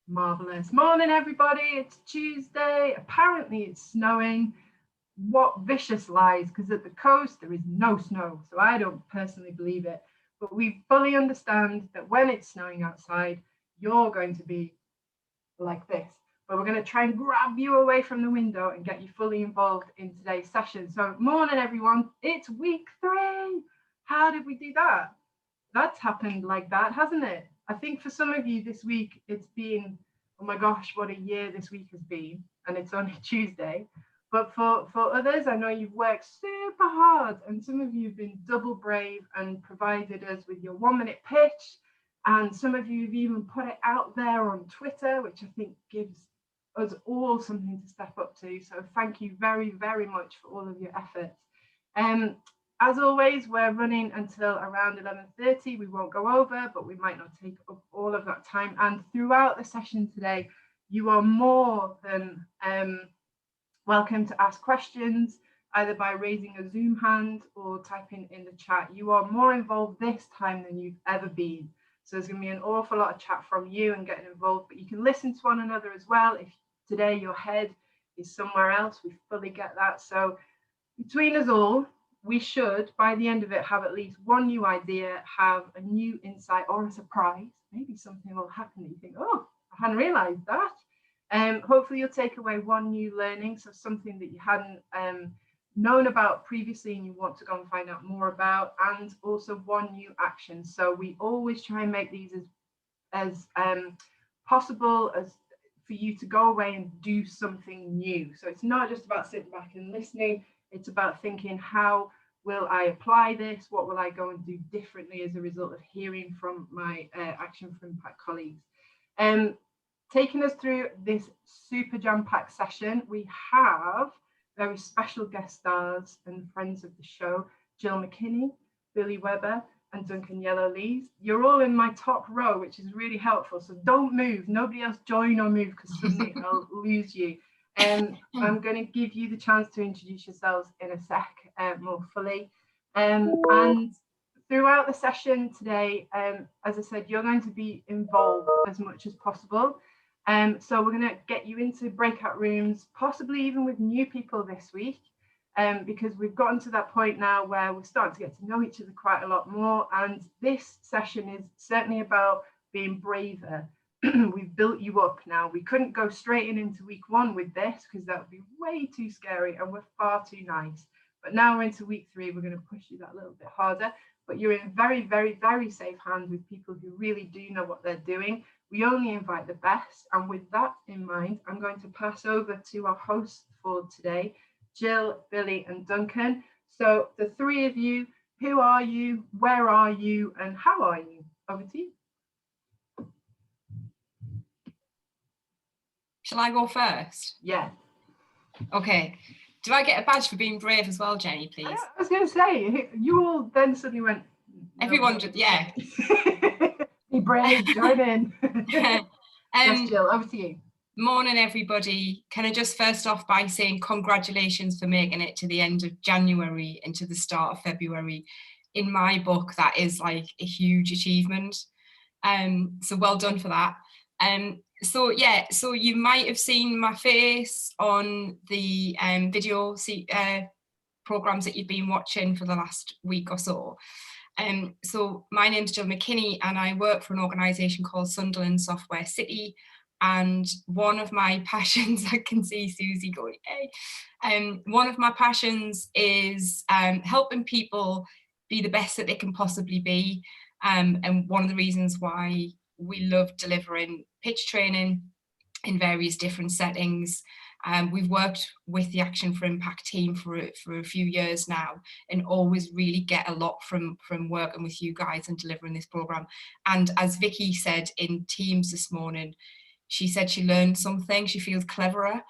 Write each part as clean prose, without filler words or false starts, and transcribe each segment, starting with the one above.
Marvellous. Morning, everybody. It's Tuesday. Apparently, it's snowing. What vicious lies, because at the coast, there is no snow. So I don't personally believe it. But we fully understand that when it's snowing outside, you're going to be like this. But we're going to try and grab you away from the window and get you fully involved in today's session. So, morning, everyone. It's week 3. How did we do that? That's happened like that, hasn't it? I think for some of you this week, it's been, oh my gosh, what a year this week has been, and it's only Tuesday. But for others, I know you've worked super hard, and some of you have been double brave and provided us with your 1-minute pitch. And some of you have even put it out there on Twitter, which I think gives us all something to step up to. So thank you very, very much for all of your efforts. As always, we're running until around 11:30. We won't go over, but we might not take up all of that time. And throughout the session today, you are more than welcome to ask questions, either by raising a Zoom hand or typing in the chat. You are more involved this time than you've ever been. So there's going to be an awful lot of chat from you and getting involved, but you can listen to one another as well. If today your head is somewhere else, we fully get that. So between us all, we should, by the end of it, have at least one new idea, have a new insight or a surprise. Maybe something will happen that you think, oh, I hadn't realized that. Hopefully you'll take away one new learning, so something that you hadn't known about previously and you want to go and find out more about, and also one new action. So we always try and make these as possible as for you to go away and do something new. So it's not just about sitting back and listening. It's about thinking, how will I apply this? What will I go and do differently as a result of hearing from my Action for Impact colleagues? Taking us through this super jam-packed session, we have very special guest stars and friends of the show, Jill McKinney, Billy Webber, and Duncan Yellow-Lees. You're all in my top row, which is really helpful. So don't move. Nobody else join or move, because suddenly I'll lose you. I'm going to give you the chance to introduce yourselves in a sec more fully. And throughout the session today, as I said, you're going to be involved as much as possible. So we're going to get you into breakout rooms, possibly even with new people this week, because we've gotten to that point now where we're starting to get to know each other quite a lot more. And this session is certainly about being braver. We've built you up now. We couldn't go straight into week 1 with this, because that would be way too scary and we're far too nice. But now we're into week 3, we're going to push you that little bit harder. But you're in very, very, very safe hands with people who really do know what they're doing. We only invite the best. And with that in mind, I'm going to pass over to our hosts for today, Jill, Billy, and Duncan. So the 3 of you, who are you, where are you, and how are you? Over to you. Shall I go first? Yeah. Okay. Do I get a badge for being brave as well, Jenny, please? I was going to say, you all then suddenly went... Everyone did, yeah. Be brave, join in. Yes, Jill, over to you. Morning, everybody. Can I just first off by saying congratulations for making it to the end of January and to the start of February. In my book, that is like a huge achievement. So well done for that. So you might have seen my face on the video programs that you've been watching for the last week or so. So my name's Jill McKinney and I work for an organisation called Sunderland Software City. And one of my passions, I can see Susie going, hey. One of my passions is helping people be the best that they can possibly be. And one of the reasons why we love delivering pitch training in various different settings. We've worked with the Action for Impact team for a few years now and always really get a lot from working with you guys and delivering this program. And as Vicky said in Teams this morning, she said she learned something, she feels cleverer.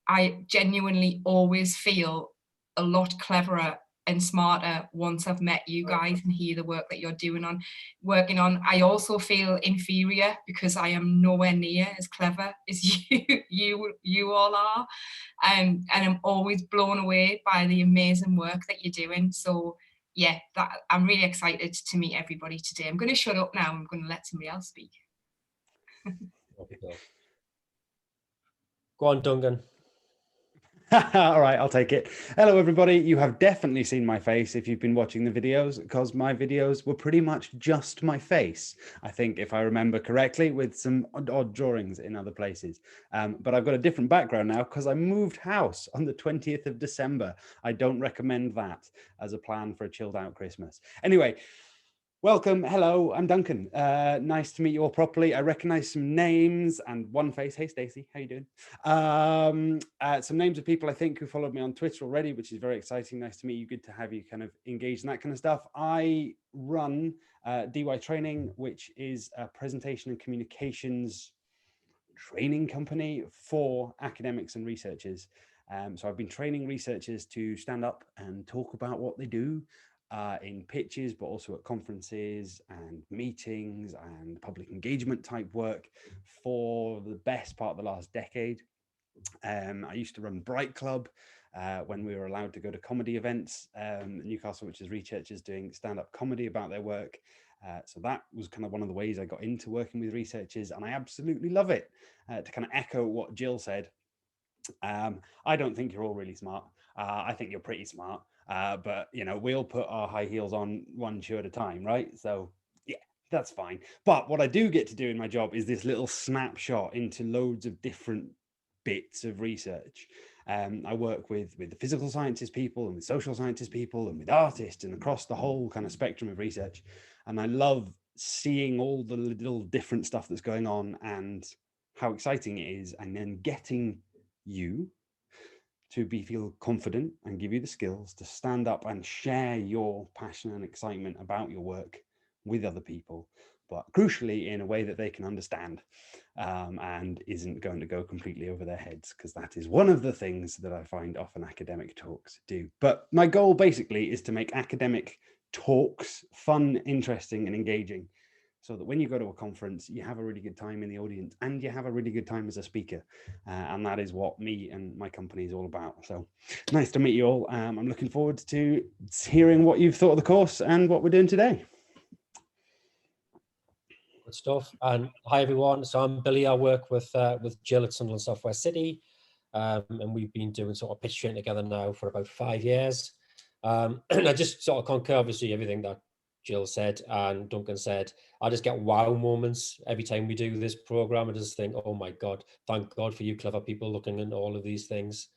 I genuinely always feel a lot cleverer and smarter once I've met you guys and hear the work that you're working on. I also feel inferior because I am nowhere near as clever as you all are. And I'm always blown away by the amazing work that you're doing. So yeah, I'm really excited to meet everybody today. I'm going to shut up now. I'm going to let somebody else speak. Go on, Duncan. All right, I'll take it. Hello, everybody. You have definitely seen my face if you've been watching the videos, because my videos were pretty much just my face, I think, if I remember correctly, with some odd drawings in other places. But I've got a different background now because I moved house on the 20th of December. I don't recommend that as a plan for a chilled out Christmas. Anyway, welcome. Hello, I'm Duncan. Nice to meet you all properly. I recognize some names and one face. Hey, Stacey, how you doing? Some names of people I think who followed me on Twitter already, which is very exciting. Nice to meet you. Good to have you kind of engaged in that kind of stuff. I run DY Training, which is a presentation and communications training company for academics and researchers. So I've been training researchers to stand up and talk about what they do in pitches, but also at conferences and meetings and public engagement type work for the best part of the last decade. I used to run Bright Club when we were allowed to go to comedy events in Newcastle, which is researchers doing stand-up comedy about their work. So that was kind of one of the ways I got into working with researchers, and I absolutely love it. To kind of echo what Jill said, I don't think you're all really smart. I think you're pretty smart. But, you know, we'll put our high heels on one shoe at a time, right? So, yeah, that's fine. But what I do get to do in my job is this little snapshot into loads of different bits of research. I work with the physical sciences people and with social sciences people and with artists and across the whole kind of spectrum of research. And I love seeing all the little different stuff that's going on and how exciting it is, and then getting you to feel confident and give you the skills to stand up and share your passion and excitement about your work with other people, but crucially in a way that they can understand and isn't going to go completely over their heads, because that is one of the things that I find often academic talks do. But my goal basically is to make academic talks fun, interesting, and engaging, so that when you go to a conference, you have a really good time in the audience and you have a really good time as a speaker. And that is what me and my company is all about. So nice to meet you all. I'm looking forward to hearing what you've thought of the course and what we're doing today. Good stuff. And hi, everyone. So I'm Billy. I work with Jill at Sunderland Software City. And we've been doing sort of pitch training together now for about 5 years. And I just sort of concur, obviously, everything that Jill said and Duncan said. I just get wow moments every time we do this program. I just think, oh my God, thank God for you clever people looking into all of these things.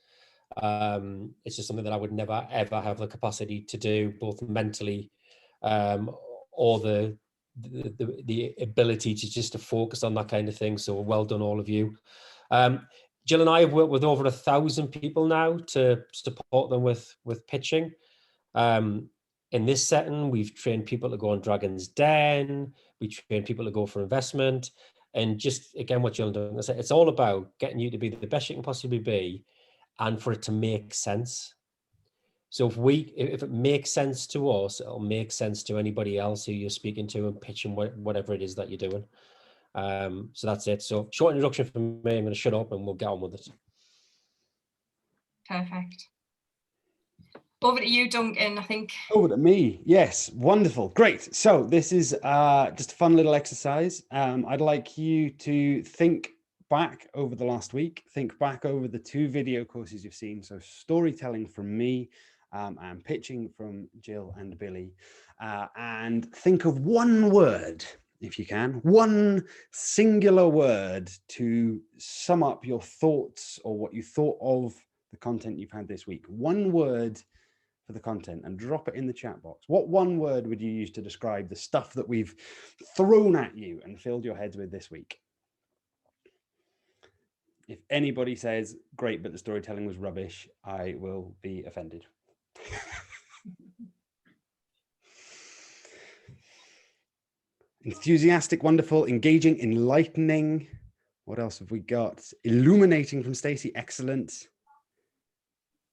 It's just something that I would never, ever have the capacity to do, both mentally or the ability to just to focus on that kind of thing. So well done, all of you. Jill and I have worked with over 1,000 people now to support them with pitching. In this setting, we've trained people to go on Dragon's Den. We train people to go for investment. And just, again, what Jill and Duncan said, it's all about getting you to be the best you can possibly be and for it to make sense. So if it makes sense to us, it'll make sense to anybody else who you're speaking to and pitching whatever it is that you're doing. So that's it. So short introduction from me. I'm going to shut up and we'll get on with it. Perfect. Over to you, Duncan, I think. Over to me. Yes, wonderful. Great. So this is just a fun little exercise. I'd like you to think back over the last week, think back over the 2 video courses you've seen. So storytelling from me and pitching from Jill and Billy. And think of one word, if you can, one singular word to sum up your thoughts or what you thought of the content you've had this week. One word for the content, and drop it in the chat box. What one word would you use to describe the stuff that we've thrown at you and filled your heads with this week? If anybody says, great, but the storytelling was rubbish, I will be offended. Enthusiastic, wonderful, engaging, enlightening. What else have we got? Illuminating from Stacey, excellent.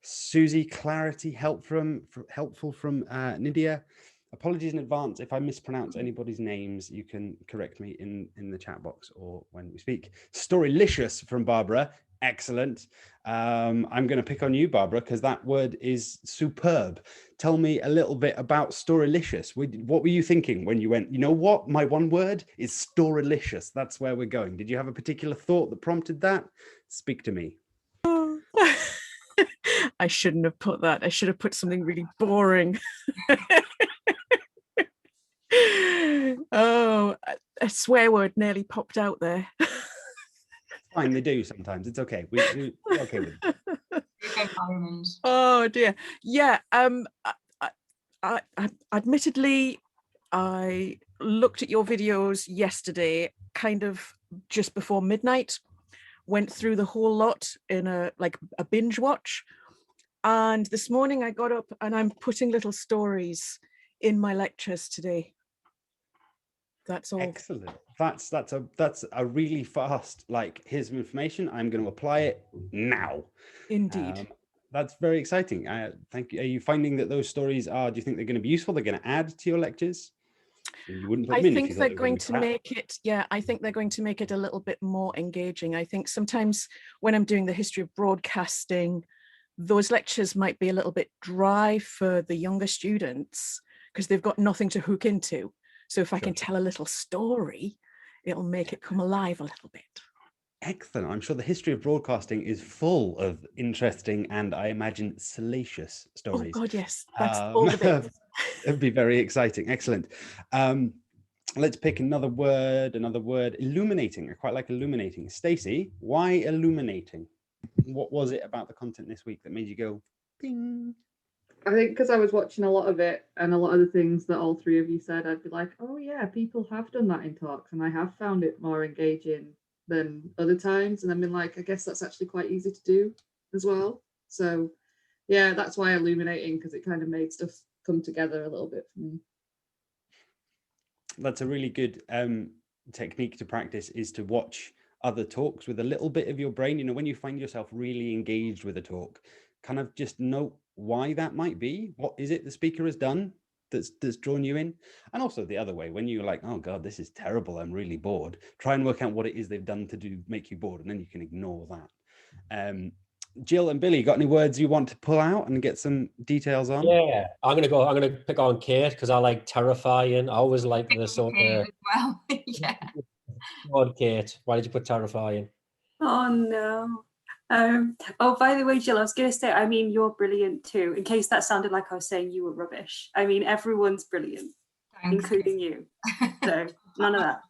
Susie, clarity, helpful from Nydia. Apologies in advance if I mispronounce anybody's names. You can correct me in the chat box or when we speak. Storylicious from Barbara, excellent. I'm going to pick on you, Barbara, because that word is superb. Tell me a little bit about storylicious. What were you thinking when you went, you know what, my one word is storylicious. That's where we're going. Did you have a particular thought that prompted that? Speak to me. I shouldn't have put that. I should have put something really boring. Oh, a swear word nearly popped out there. Fine, they do sometimes. It's okay. We're okay with it. Environment. Oh dear. Yeah. I admittedly, I looked at your videos yesterday, kind of just before midnight. Went through the whole lot in a binge watch, and this morning I got up and I'm putting little stories in my lectures today. That's all. Excellent. That's a really fast, like, here's some information, I'm going to apply it now. Indeed. That's very exciting. Thank you. Are you finding that those stories do you think they're going to be useful? They're going to add to your lectures? You wouldn't put them in if you thought they were going to make it, yeah, I think they're going to make it a little bit more engaging. I think sometimes when I'm doing the history of broadcasting, those lectures might be a little bit dry for the younger students because they've got nothing to hook into. So if I can tell a little story, it'll make it come alive a little bit. Excellent. I'm sure the history of broadcasting is full of interesting and, I imagine, salacious stories. Oh God, yes. That's all the bits. It'd be very exciting. Excellent. Let's pick another word. Illuminating. I quite like illuminating. Stacey, why illuminating? What was it about the content this week that made you go, ding? I think because I was watching a lot of it and a lot of the things that all three of you said, I'd be like, oh yeah, people have done that in talks and I have found it more engaging than other times. And I've been like, I guess that's actually quite easy to do as well. So yeah, that's why illuminating, because it kind of made stuff come together a little bit for me. That's a really good technique to practice, is to watch other talks with a little bit of your brain. You know, when you find yourself really engaged with a talk, kind of just note why that might be. What is it the speaker has done that's drawn you in? And also the other way, when you're like, oh God, this is terrible, I'm really bored, try and work out what it is they've done to make you bored, and then you can ignore that. Jill and Billy, got any words you want to pull out and get some details on? Yeah, I'm gonna pick on Kate because I like terrifying. I always like the sort of well. Yeah. Go Kate, why did you put terrifying? Oh no. Oh, by the way, Jill, I was going to say, I mean, you're brilliant too, in case that sounded like I was saying you were rubbish. I mean, everyone's brilliant, Thanks. including you. So none of that.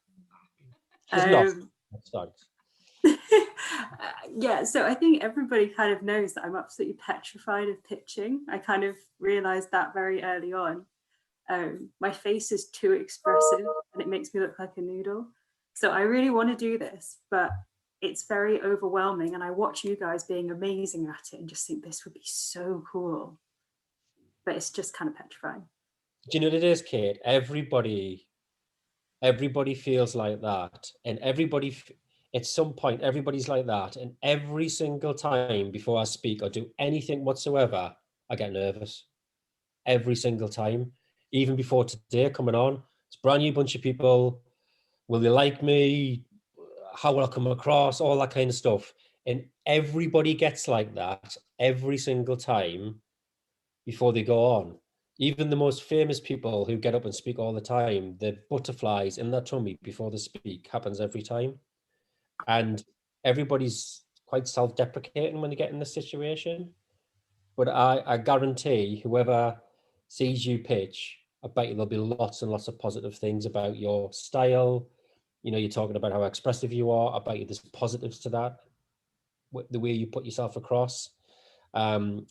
She's not. Yeah, so I think everybody kind of knows that I'm absolutely petrified of pitching. I kind of realized that very early on. My face is too expressive and it makes me look like a noodle. So I really want to do this, but it's very overwhelming. And I watch you guys being amazing at it and just think this would be so cool. But it's just kind of petrifying. Do you know what it is, Kate? Everybody feels like that. And everybody, at some point, everybody's like that. And every single time before I speak or do anything whatsoever, I get nervous. Every single time. Even before today coming on, it's a brand new bunch of people. Will they like me? How will I come across? All that kind of stuff. And everybody gets like that every single time before they go on. Even the most famous people who get up and speak all the time, the butterflies in their tummy before they speak happens every time. And everybody's quite self-deprecating when they get in this situation. But I guarantee whoever sees you pitch, I bet you there'll be lots and lots of positive things about your style. You know, you're talking about how expressive you are. I bet you there's positives to that, the way you put yourself across. And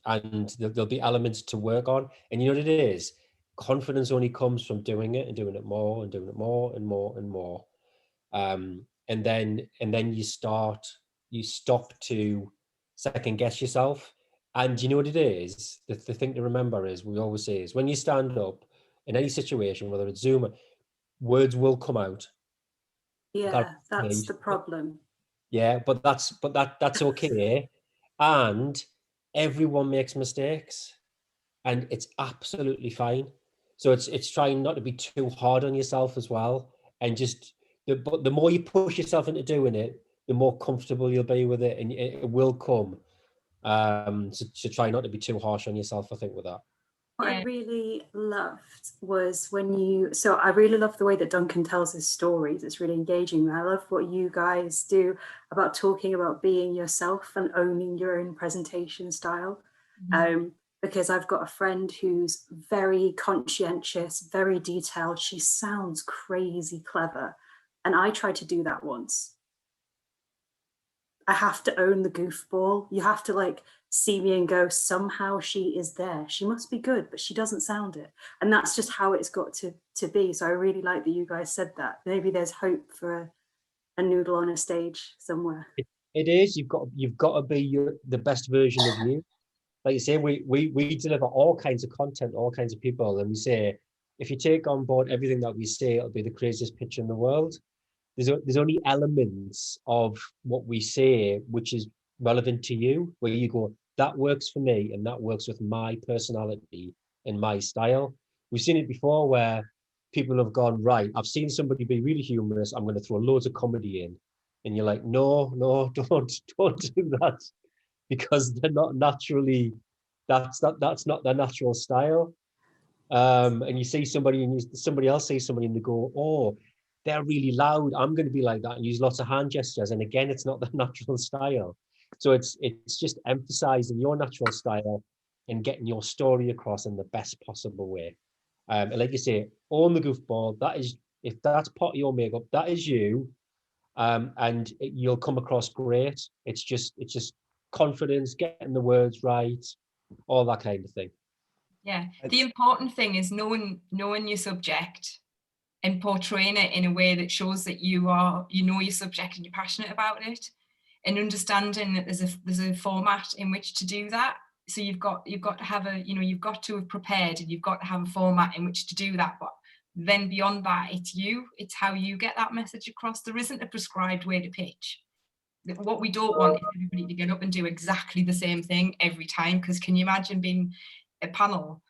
there'll be elements to work on. And you know what it is? Confidence only comes from doing it and doing it more and doing it more and more and more. And then you stop to second guess yourself. And you know what it is? The thing to remember is, we always say, is when you stand up in any situation, whether it's Zoom, words will come out. Yeah, that's the problem. Yeah, but that's okay. And everyone makes mistakes, and it's absolutely fine. So it's trying not to be too hard on yourself as well. And just the more you push yourself into doing it, the more comfortable you'll be with it, and it will come. So try not to be too harsh on yourself, I think, with that. What I really loved was I really love the way that Duncan tells his stories. It's really engaging. I love what you guys do about talking about being yourself and owning your own presentation style. Because I've got a friend who's very conscientious, very detailed. She sounds crazy clever. And I tried to do that once. I have to own the goofball. You have to like see me and go, somehow she is there. She must be good, but she doesn't sound it. And that's just how it's got to be. So I really like that you guys said that. Maybe there's hope for a noodle on a stage somewhere. It is. You've got to be the best version of you. Like you say, we deliver all kinds of content, all kinds of people, and we say, if you take on board everything that we say, it'll be the craziest pitch in the world. There's only elements of what we say which is relevant to you, where you go, that works for me, and that works with my personality and my style. We've seen it before where people have gone, right, I've seen somebody be really humorous, I'm going to throw loads of comedy in. And you're like, no, don't do that, because they're not naturally, that's not their natural style. And you see somebody and somebody else sees somebody and they go, oh, they're really loud, I'm going to be like that, and use lots of hand gestures. And again, it's not the natural style. So it's just emphasizing your natural style and getting your story across in the best possible way. And like you say, own the goofball. That is, if that's part of your makeup, that is you. And you'll come across great. It's just confidence, getting the words right, all that kind of thing. Yeah, the important thing is knowing your subject and portraying it in a way that shows that you know your subject and you're passionate about it, and understanding that there's a format in which to do that. So you've got to have you've got to have prepared, and you've got to have a format in which to do that. But then beyond that, it's how you get that message across. There isn't a prescribed way to pitch. What we don't want is everybody to get up and do exactly the same thing every time, because can you imagine being a panel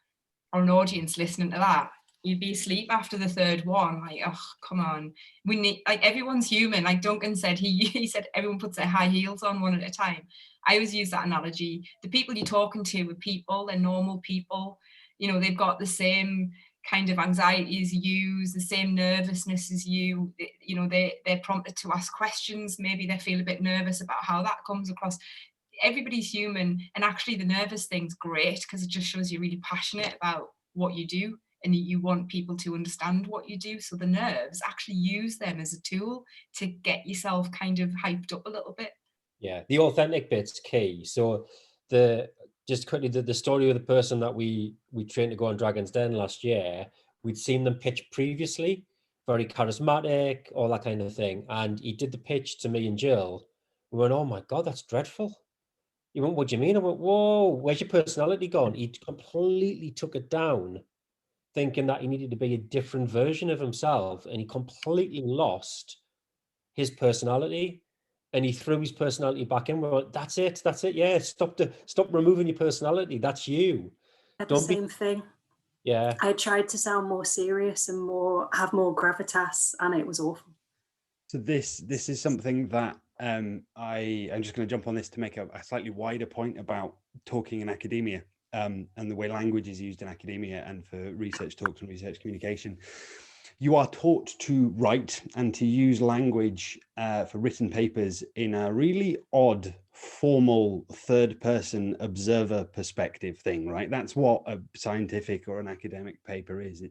or an audience listening to that? You'd be asleep after the third one. Like, oh, come on. We need, like, everyone's human. Like Duncan said, he said everyone puts their high heels on one at a time. I always use that analogy. The people you're talking to are people, they're normal people. They've got the same kind of anxiety as you, the same nervousness as you. They're prompted to ask questions. Maybe they feel a bit nervous about how that comes across. Everybody's human, and actually the nervous thing's great because it just shows you're really passionate about what you do and you want people to understand what you do. So the nerves, actually use them as a tool to get yourself kind of hyped up a little bit. Yeah, the authentic bit's key. So just quickly, the story of the person that we trained to go on Dragon's Den last year, we'd seen them pitch previously, very charismatic, all that kind of thing. And he did the pitch to me and Jill. We went, oh my God, that's dreadful. He went, what do you mean? I went, whoa, where's your personality gone? He completely took it down, thinking that he needed to be a different version of himself. And he completely lost his personality. And he threw his personality back in. We're like, that's it. Yeah, stop removing your personality. That's you. I had the same thing. Yeah. I tried to sound more serious and have more gravitas, and it was awful. So this is something that I'm just going to jump on this to make a slightly wider point about talking in academia, and the way language is used in academia and for research talks and research communication. You are taught to write and to use language for written papers in a really odd, formal, third-person observer perspective thing, right? That's what a scientific or an academic paper is.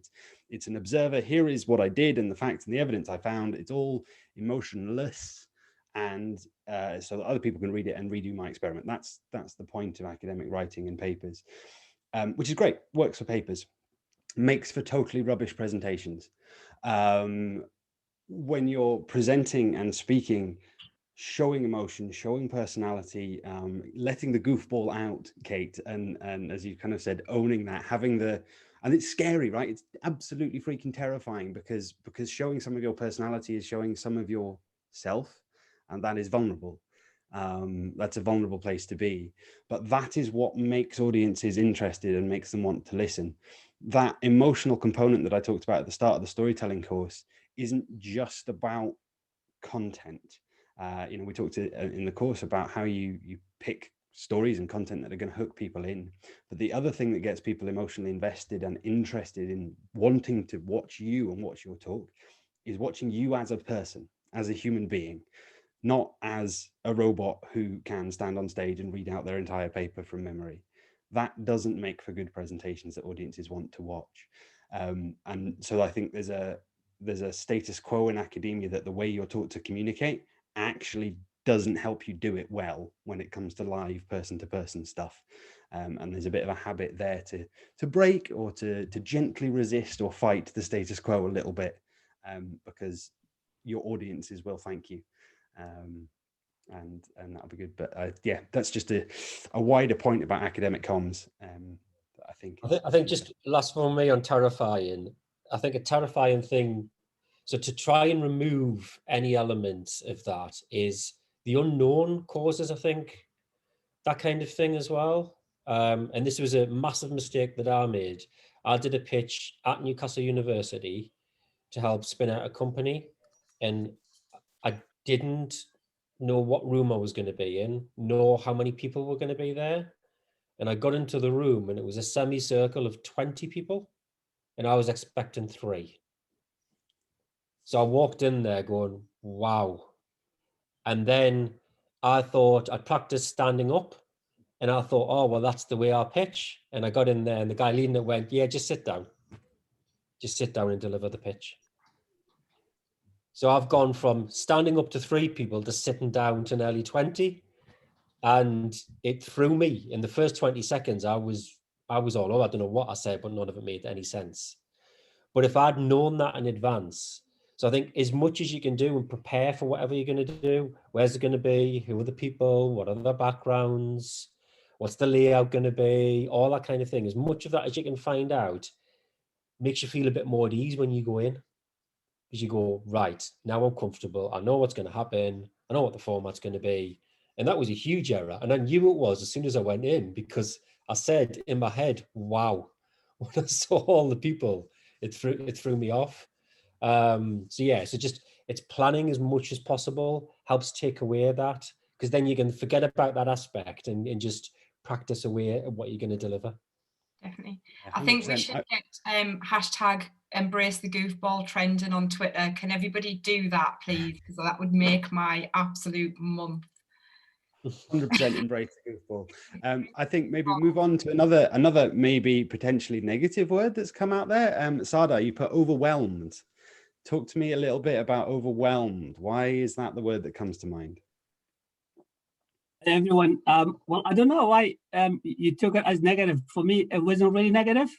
It's an observer. Here is what I did and the facts and the evidence I found. It's all emotionless, and so that other people can read it and redo my experiment. That's the point of academic writing in papers, which is great. Works for papers. Makes for totally rubbish presentations. When you're presenting and speaking, showing emotion, showing personality, letting the goofball out, Kate, and as you kind of said, owning that, and it's scary, right? It's absolutely freaking terrifying because showing some of your personality is showing some of yourself, and that is vulnerable. That's a vulnerable place to be, but that is what makes audiences interested and makes them want to listen. That emotional component that I talked about at the start of the storytelling course isn't just about content. We talked in the course about how you pick stories and content that are going to hook people in, but the other thing that gets people emotionally invested and interested in wanting to watch you and watch your talk is watching you as a person, as a human being, not as a robot who can stand on stage and read out their entire paper from memory. that doesn't make for good presentations that audiences want to watch. And so I think there's a status quo in academia that the way you're taught to communicate actually doesn't help you do it well when it comes to live person-to-person stuff. And there's a bit of a habit there to break, or to gently resist or fight the status quo a little bit, because your audiences will thank you. And that'll be good. But yeah, that's just a wider point about academic comms. I think just last for me on terrifying. I think a terrifying thing, so to try and remove any elements of that, is the unknown causes, I think, that kind of thing as well. And this was a massive mistake that I made. I did a pitch at Newcastle University to help spin out a company, and I didn't know what room I was going to be in, nor how many people were going to be there. And I got into the room and it was a semicircle of 20 people, and I was expecting 3. So I walked in there going, wow. And then I thought I'd practiced standing up, and I thought, oh, well, that's the way I pitch. And I got in there and the guy leading it went, yeah, just sit down. Just sit down and deliver the pitch. So I've gone from standing up to 3 people to sitting down to nearly 20. And it threw me. In the first 20 seconds, I was all over. I don't know what I said, but none of it made any sense. But if I'd known that in advance, so I think as much as you can do and prepare for whatever you're going to do, where's it going to be, who are the people, what are their backgrounds, what's the layout going to be, all that kind of thing, as much of that as you can find out makes you feel a bit more at ease when you go in. Because you go, right, now I'm comfortable, I know what's going to happen, I know what the format's going to be. And that was a huge error. And I knew it was as soon as I went in, because I said in my head, wow, when I saw all the people, it threw me off. So yeah, so just it's planning as much as possible, helps take away that, because then you can forget about that aspect and just practice away at what you're going to deliver. Definitely. 100%. I think we should get hashtag embrace the goofball trending on Twitter. Can everybody do that, please? Because that would make my absolute month. 100% embrace the goofball. I think maybe move on to another maybe potentially negative word that's come out there. Sada, you put overwhelmed. Talk to me a little bit about overwhelmed. Why is that the word that comes to mind? Everyone, well, I don't know why you took it as negative. For me, it wasn't really negative.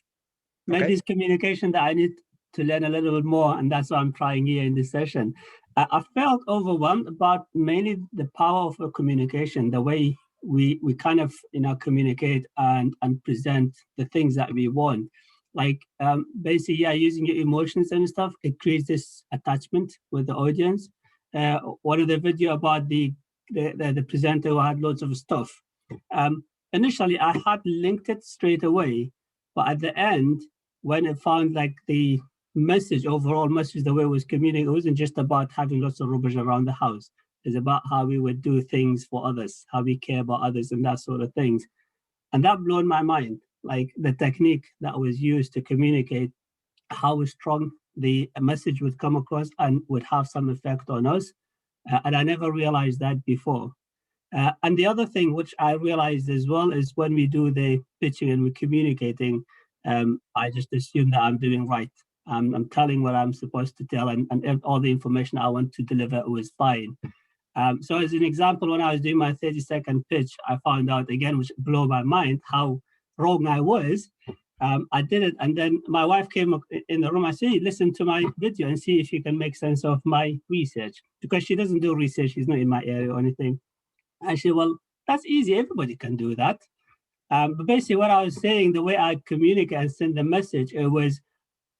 Maybe Okay. it's communication that I need to learn a little bit more, and that's what I'm trying here in this session. I felt overwhelmed about mainly the power of communication, the way we kind of communicate and present the things that we want. Like basically, yeah, using your emotions and stuff, it creates this attachment with the audience. One of the video about the presenter who had loads of stuff. Initially, I had linked it straight away, but at the end, when I found like the overall message, the way it was communicating, it wasn't just about having lots of rubbish around the house. It's about how we would do things for others, how we care about others and that sort of things. And that blew my mind, like the technique that was used to communicate, how strong the message would come across and would have some effect on us. And I never realized that before. And the other thing which I realized as well is when we do the pitching and we're communicating, I just assume that I'm doing right. I'm telling what I'm supposed to tell, and all the information I want to deliver was fine. So as an example, when I was doing my 30-second pitch, I found out again, which blew my mind, how wrong I was. I did it, and then my wife came up in the room. I said, listen to my video and see if you can make sense of my research, because she doesn't do research. She's not in my area or anything. I said, well, that's easy. Everybody can do that. But basically what I was saying, the way I communicate and send the message, it was,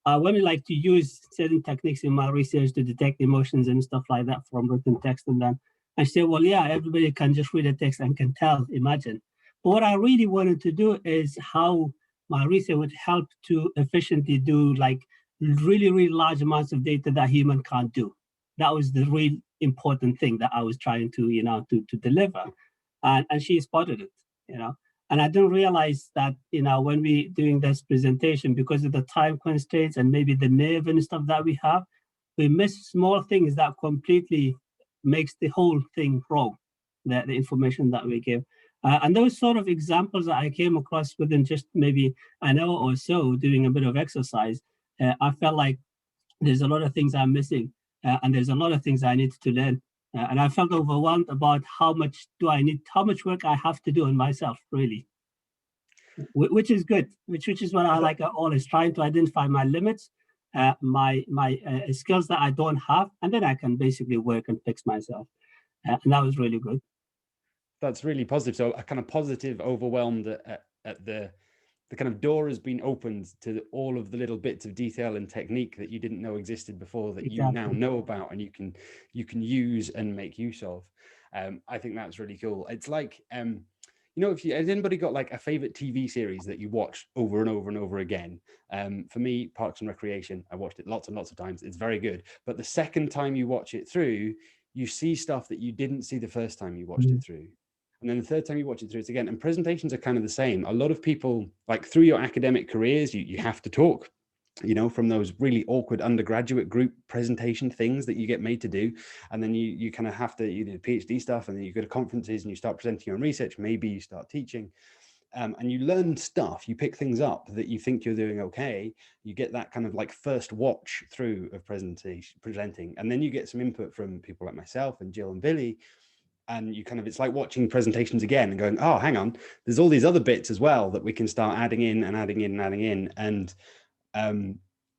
I would like to use certain techniques in my research to detect emotions and stuff like that from written text. And then I said, well, yeah, everybody can just read the text and can tell, imagine. But what I really wanted to do is how my research would help to efficiently do like really, really large amounts of data that human can't do. That was the real important thing that I was trying to, to deliver. And she spotted it, And I didn't realize that, when we doing this presentation, because of the time constraints and maybe the nerve and stuff that we have, we miss small things that completely makes the whole thing wrong, the information that we give. And those sort of examples that I came across within just maybe an hour or so doing a bit of exercise, I felt like there's a lot of things I'm missing, and there's a lot of things I need to learn. And I felt overwhelmed about how much work I have to do on myself, really, which is good, which is what I like always trying to identify my limits, my skills that I don't have, and then I can basically work and fix myself. And that was really good. That's really positive. So a kind of positive, overwhelmed at the kind of door has been opened to all of the little bits of detail and technique that you didn't know existed before that you now know about and you can use and make use of. I think that's really cool. It's like, you know, has anybody got like a favorite TV series that you watch over and over and over again? For me, Parks and Recreation, I watched it lots and lots of times. It's very good. But the second time you watch it through, you see stuff that you didn't see the first time you watched it through. And then the third time you watch it through, it's again. And presentations are kind of the same. A lot of people, like through your academic careers, you have to talk, you know, from those really awkward undergraduate group presentation things that you get made to do. And then you kind of have to, you do PhD stuff, and then you go to conferences and you start presenting your own research. Maybe you start teaching. And you learn stuff, you pick things up that you think you're doing okay. You get that kind of like first watch through of presenting. And then you get some input from people like myself and Jill and Billy. And you kind of, it's like watching presentations again and going, oh, hang on, there's all these other bits as well that we can start adding in and adding in and adding in. And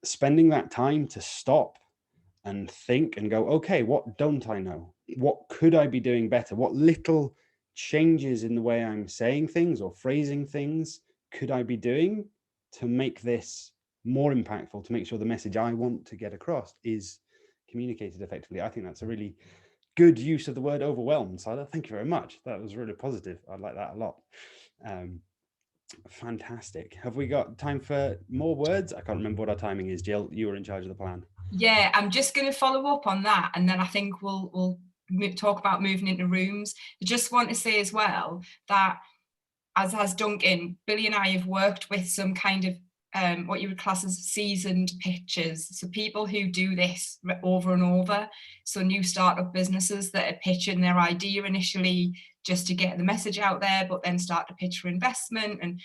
spending that time to stop and think and go, okay, what don't I know? What could I be doing better? What little changes in the way I'm saying things or phrasing things could I be doing to make this more impactful, to make sure the message I want to get across is communicated effectively? I think that's a really good use of the word overwhelmed. So thank you very much. That was really positive. I like that a lot. Fantastic. Have we got time for more words? I can't remember what our timing is. Jill, you were in charge of the plan. Yeah, I'm just going to follow up on that, and then I think we'll talk about moving into rooms. I just want to say as well that, as has Duncan, Billy and I have worked with some kind of what you would class as seasoned pitchers. So people who do this over and over. So new startup businesses that are pitching their idea initially just to get the message out there, but then start to pitch for investment. And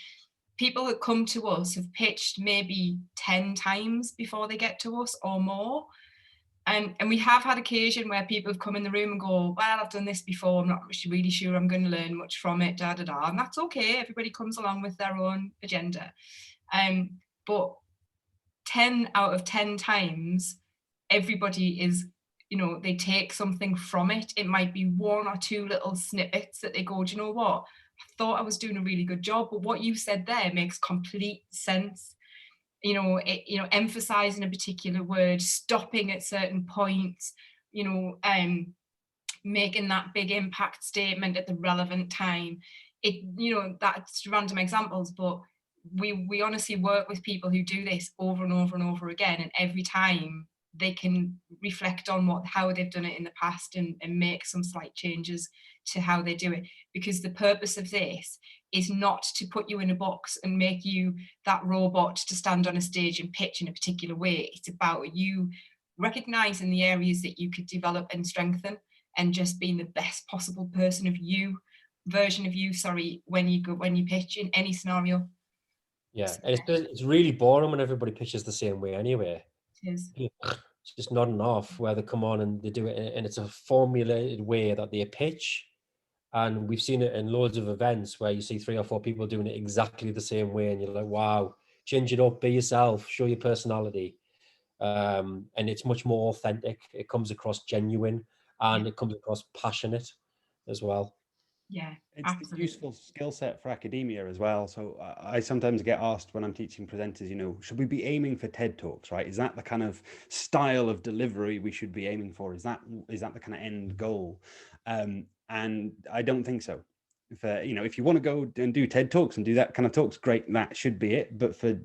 people that come to us have pitched maybe 10 times before they get to us or more. And we have had occasion where people have come in the room and go, well, I've done this before, I'm not really sure I'm going to learn much from it, and that's okay. Everybody comes along with their own agenda. But 10 out of 10 times, everybody is, you know, they take something from it. It might be one or two little snippets that they go, do you know what? I thought I was doing a really good job, but what you said there makes complete sense. Emphasizing a particular word, stopping at certain points, making that big impact statement at the relevant time. That's random examples, but we honestly work with people who do this over and over and over again, and every time they can reflect on how they've done it in the past and make some slight changes to how they do it, because the purpose of this is not to put you in a box and make you that robot to stand on a stage and pitch in a particular way. It's about you recognizing the areas that you could develop and strengthen, and just being the best possible version of you when you pitch in any scenario. Yeah, and it's really boring when everybody pitches the same way anyway. It is. It's just nodding off where they come on and they do it, and it's a formulated way that they pitch. And we've seen it in loads of events where you see 3 or 4 people doing it exactly the same way, and you're like, wow, change it up, be yourself, show your personality. And it's much more authentic. It comes across genuine, and it comes across passionate as well. Yeah, it's absolutely. a useful skill set for academia as well. So I sometimes get asked when I'm teaching presenters, should we be aiming for TED Talks, right? Is that the kind of style of delivery we should be aiming for? Is that the kind of end goal? And I don't think so. If you want to go and do TED Talks and do that kind of talks, great, that should be it. But for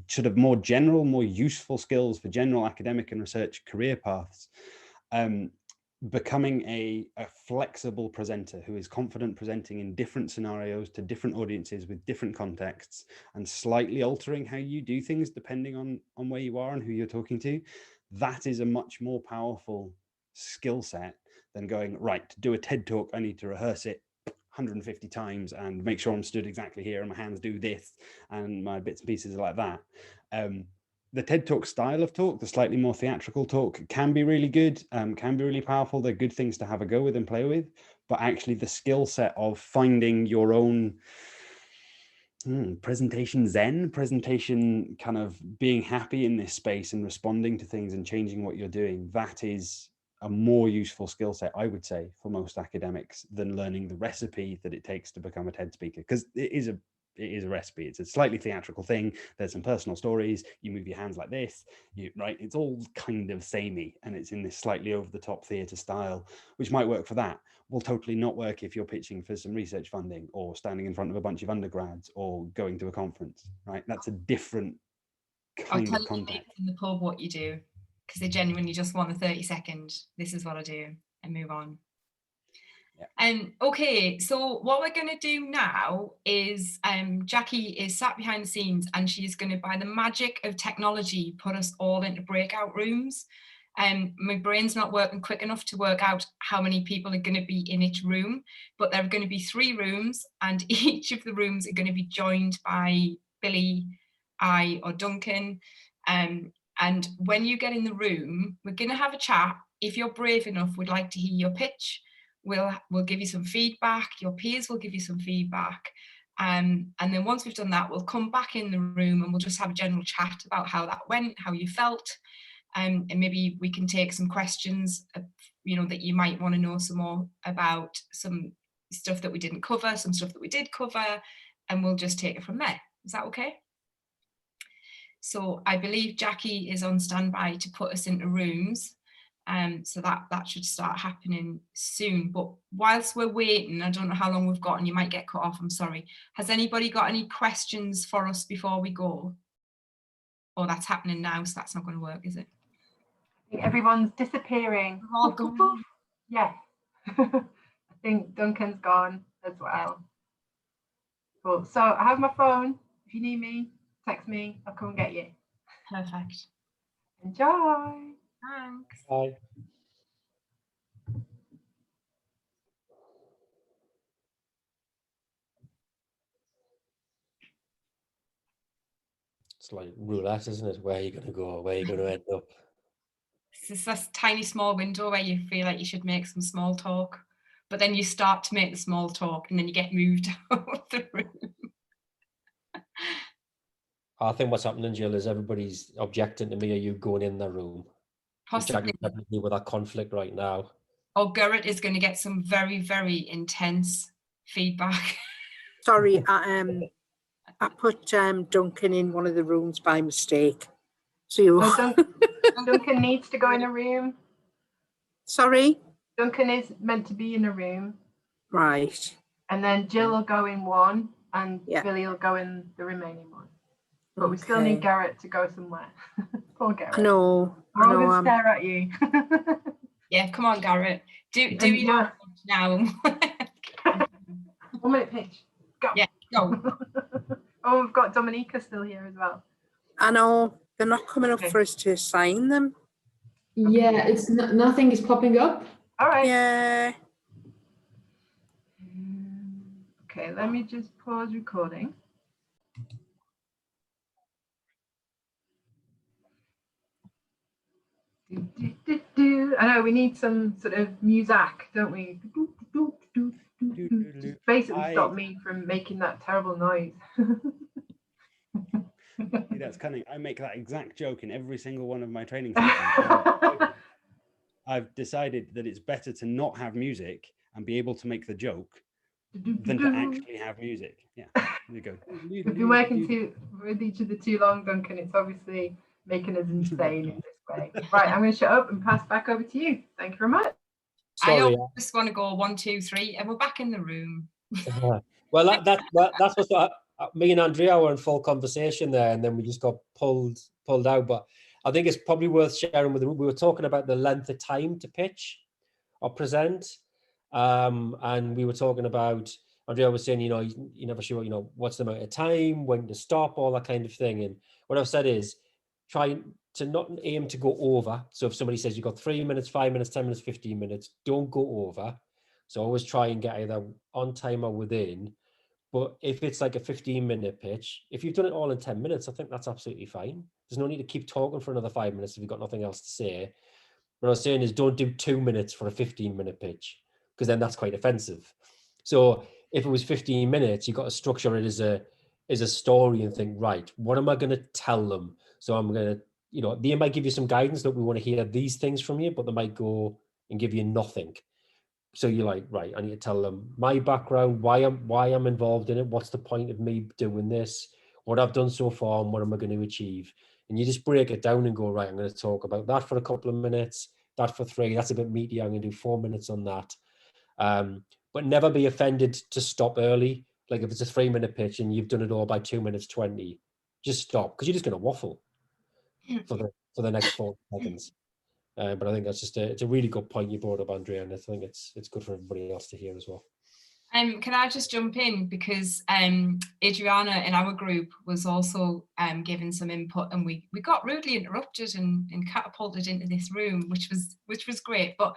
sort of more general, more useful skills for general academic and research career paths, becoming a flexible presenter who is confident presenting in different scenarios to different audiences with different contexts, and slightly altering how you do things depending on where you are and who you're talking to, that is a much more powerful skill set than going, right, to do a TED Talk, I need to rehearse it 150 times and make sure I'm stood exactly here and my hands do this and my bits and pieces are like that. The TED Talk style of talk, the slightly more theatrical talk, can be really good, can be really powerful. They're good things to have a go with and play with, but actually the skill set of finding your own presentation zen, presentation kind of being happy in this space and responding to things and changing what you're doing, that is a more useful skill set, I would say, for most academics than learning the recipe that it takes to become a TED speaker, because it is a recipe. It's a slightly theatrical thing. There's some personal stories. You move your hands like this, right? It's all kind of samey, and it's in this slightly over the top theatre style, which might work for that. Will totally not work if you're pitching for some research funding or standing in front of a bunch of undergrads or going to a conference, right? That's a different kind of context. In the pub what you do, because they genuinely just want a 30-second, this is what I do, and move on. Okay, so what we're going to do now is Jackie is sat behind the scenes and she's going to, by the magic of technology, put us all into breakout rooms. My brain's not working quick enough to work out how many people are going to be in each room, but there are going to be 3 rooms, and each of the rooms are going to be joined by Billy, I, or Duncan. And when you get in the room, we're going to have a chat. If you're brave enough, we'd like to hear your pitch. We'll give you some feedback. Your peers will give you some feedback. And then once we've done that, we'll come back in the room and we'll just have a general chat about how that went, how you felt. And maybe we can take some questions, that you might want to know some more about, some stuff that we didn't cover, some stuff that we did cover, and we'll just take it from there. Is that okay? So I believe Jackie is on standby to put us into rooms. So that should start happening soon. But whilst we're waiting, I don't know how long we've got and you might get cut off, I'm sorry. Has anybody got any questions for us before we go? Oh, that's happening now, so that's not going to work, is it? I think everyone's disappearing. All gone. Yeah. I think Duncan's gone as well. Cool. So I have my phone. If you need me, text me. I'll come and get you. Perfect. Enjoy. Thanks. Bye. It's like roulette, isn't it? Where are you going to go? Where are you going to end up? It's this tiny small window where you feel like you should make some small talk, but then you start to make the small talk and then you get moved out of the room. I think what's happening, Jill, is everybody's objecting to me. Are you going in the room? Possibly. Definitely with that conflict right now. Or Garrett is going to get some very, very intense feedback. Sorry, I put Duncan in one of the rooms by mistake. So you. No, Duncan needs to go in a room. Sorry? Duncan is meant to be in a room. Right. And then Jill will go in one and Billy will go in the remaining one. But we still need Garrett to go somewhere. Poor Garrett. No. We're all going to stare at you. Yeah, come on, Garrett. Do your now. 1 minute pitch. Go. Yeah, go. Oh, we've got Dominica still here as well. I know. They're not coming up for us to sign them. Yeah, it's nothing is popping up. All right. Yeah. Okay, let me just pause recording. I know we need some sort of music, don't we? Just basically stop me from making that terrible noise. See, that's cunning. I make that exact joke in every single one of my training sessions. I've decided that it's better to not have music and be able to make the joke than to actually have music. Yeah, there you go. We've been working with each other too long, Duncan. It's obviously making us insane in this way. Right, I'm going to shut up and pass back over to you. Thank you very much. Sorry. I just want to go 1, 2, 3, and we're back in the room. Well, that's what me and Andrea were in full conversation there, and then we just got pulled out. But I think it's probably worth sharing with the group. We were talking about the length of time to pitch or present, and we were talking about, Andrea was saying, you're never sure, what's the amount of time, when to stop, all that kind of thing. And what I've said is try to not aim to go over. So if somebody says you've got 3 minutes, 5 minutes, 10 minutes, 15 minutes, don't go over. So always try and get either on time or within. But if it's like a 15-minute pitch, if you've done it all in 10 minutes, I think that's absolutely fine. There's no need to keep talking for another 5 minutes if you've got nothing else to say. What I was saying is don't do 2 minutes for a 15-minute pitch, because then that's quite offensive. So if it was 15 minutes, you've got to structure it as a story and think, right, what am I going to tell them? So I'm going to, you know, they might give you some guidance that we want to hear these things from you, but they might go and give you nothing. So you're like, right, I need to tell them my background, why I'm involved in it, what's the point of me doing this, what I've done so far, and what am I going to achieve? And you just break it down and go, right, I'm going to talk about that for a couple of minutes, that for 3, that's a bit meaty, I'm going to do 4 minutes on that. But never be offended to stop early. Like if it's a 3-minute pitch and you've done it all by 2 minutes 20, just stop, because you're just going to waffle for the next 4 seconds. But I think that's just it's a really good point you brought up, Andrea, and I think it's good for everybody else to hear as well. Can I just jump in, because Adriana in our group was also giving some input, and we got rudely interrupted and catapulted into this room, which was great. But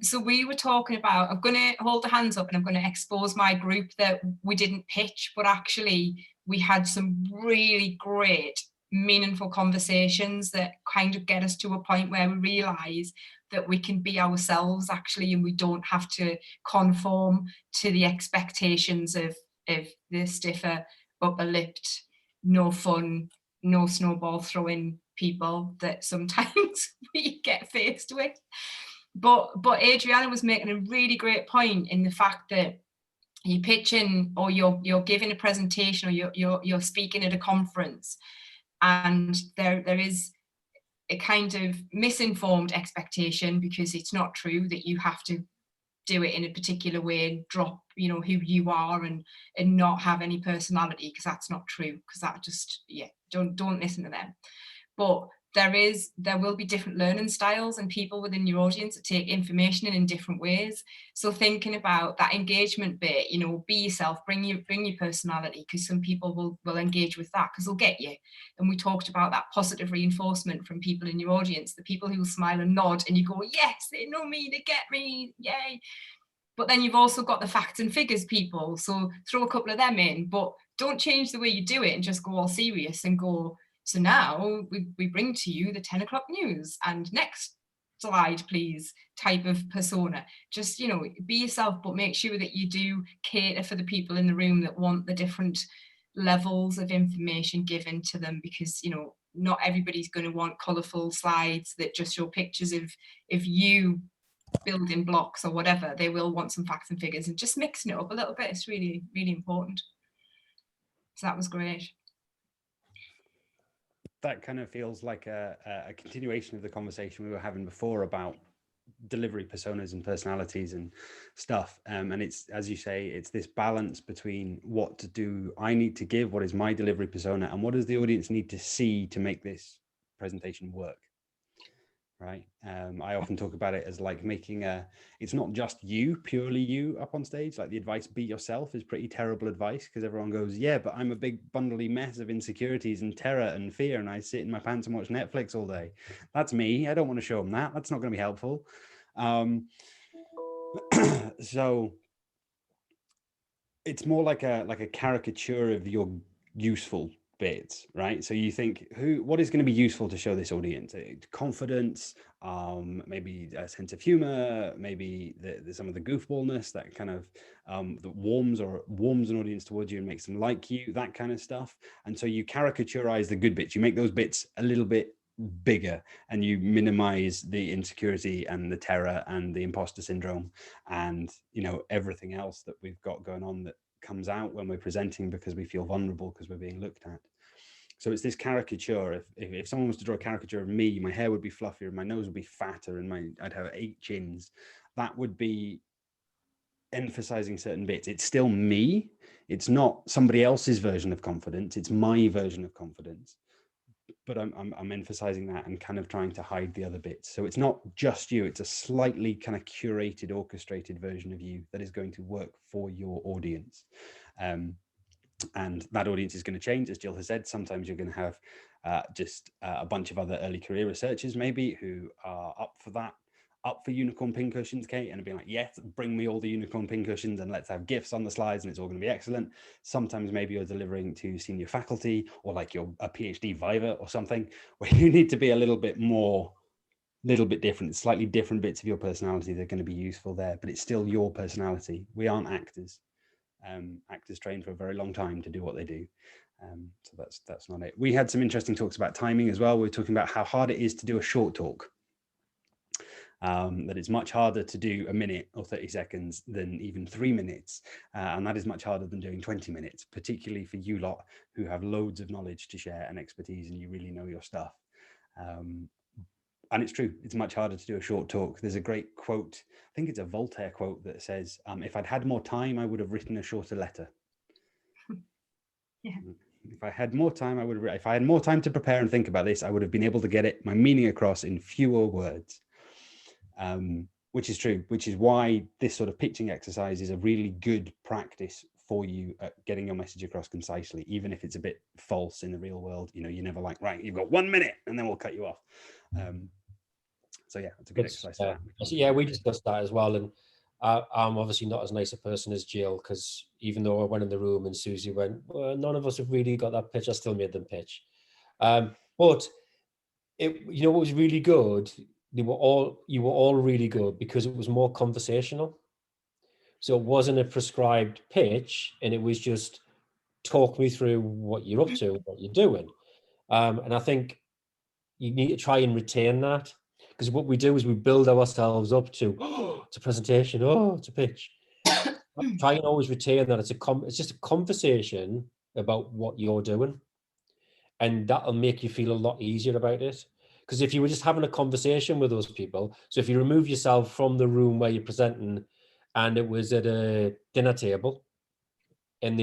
so we were talking about, I'm going to hold the hands up and I'm going to expose my group that we didn't pitch, but actually we had some really great meaningful conversations that kind of get us to a point where we realize that we can be ourselves actually, and we don't have to conform to the expectations of the stiffer, upper-lipped, no fun, no snowball throwing people that sometimes we get faced with. But Adriana was making a really great point in the fact that you're pitching, or you're giving a presentation, or you're speaking at a conference, and there is a kind of misinformed expectation, because it's not true that you have to do it in a particular way and drop, you know, who you are and not have any personality, because that's not true, because that just, yeah, don't listen to them. But there will be different learning styles and people within your audience that take information in different ways. So thinking about that engagement bit, you know, be yourself, bring your personality, because some people will engage with that because they'll get you. And we talked about that positive reinforcement from people in your audience, the people who will smile and nod and you go, yes, they know me, they get me, yay. But then you've also got the facts and figures people, so throw a couple of them in, but don't change the way you do it and just go all serious and go, so now we bring to you the 10 o'clock news, and next slide please type of persona. Just, you know, be yourself, but make sure that you do cater for the people in the room that want the different levels of information given to them, because, you know, not everybody's going to want colourful slides that just show pictures of you building blocks or whatever. They will want some facts and figures, and just mixing it up a little bit is really, really important. So that was great. That kind of feels like a continuation of the conversation we were having before about delivery personas and personalities and stuff. And it's, as you say, it's this balance between what do I need to give, what is my delivery persona, and what does the audience need to see to make this presentation work. Right. I often talk about it as like making it's not just you, purely you up on stage. Like the advice, be yourself, is pretty terrible advice, because everyone goes, yeah, but I'm a big bundly mess of insecurities and terror and fear, and I sit in my pants and watch Netflix all day. That's me. I don't want to show them that. That's not going to be helpful. So it's more like a caricature of your useful bits, right? So you think, what is going to be useful to show this audience? Confidence, maybe a sense of humor, maybe some of the goofballness that kind of that warms an audience towards you and makes them like you, that kind of stuff. And so you caricaturize the good bits, you make those bits a little bit bigger, and you minimize the insecurity and the terror and the imposter syndrome and, you know, everything else that we've got going on that comes out when we're presenting because we feel vulnerable because we're being looked at. So it's this caricature. If someone was to draw a caricature of me, my hair would be fluffier, my nose would be fatter, and I'd have 8 chins. That would be emphasizing certain bits. It's still me. It's not somebody else's version of confidence. It's my version of confidence. But I'm emphasizing that and kind of trying to hide the other bits. So it's not just you. It's a slightly kind of curated, orchestrated version of you that is going to work for your audience. And that audience is going to change, as Jill has said. Sometimes you're going to have just a bunch of other early career researchers maybe who are up for that. up for unicorn pincushions, Kate, and being like, yes, bring me all the unicorn pincushions and let's have GIFs on the slides and it's all going to be excellent. Sometimes maybe you're delivering to senior faculty, or like you're a PhD viva or something, where you need to be a little bit different, slightly different bits of your personality that are going to be useful there, but it's still your personality. We aren't actors. Actors train for a very long time to do what they do. So that's not it. We had some interesting talks about timing as well. We were talking about how hard it is to do a short talk. That it's much harder to do a minute or 30 seconds than even 3 minutes. And that is much harder than doing 20 minutes, particularly for you lot who have loads of knowledge to share and expertise and you really know your stuff. And it's true, it's much harder to do a short talk. There's a great quote, I think it's a Voltaire quote that says, if I'd had more time, I would have written a shorter letter. Yeah. If I had more time, if I had more time to prepare and think about this, I would have been able to get my meaning across in fewer words. Which is true, which is why this sort of pitching exercise is a really good practice for you at getting your message across concisely, even if it's a bit false in the real world. You know, you're never like, right, you've got 1 minute and then we'll cut you off. So yeah, it's a good exercise for that. Yeah, we discussed that as well. And I'm obviously not as nice a person as Jill, because even though I went in the room and Susie went, well, none of us have really got that pitch, I still made them pitch. But you know what was really good? You were all really good because it was more conversational. So it wasn't a prescribed pitch, and it was just talk me through what you're up to, what you're doing. And I think you need to try and retain that, because what we do is we build ourselves up to, oh, it's a presentation, oh, it's a pitch. Try and always retain that it's just a conversation about what you're doing, and that'll make you feel a lot easier about it. Because if you were just having a conversation with those people, so if you remove yourself from the room where you're presenting and it was at a dinner table and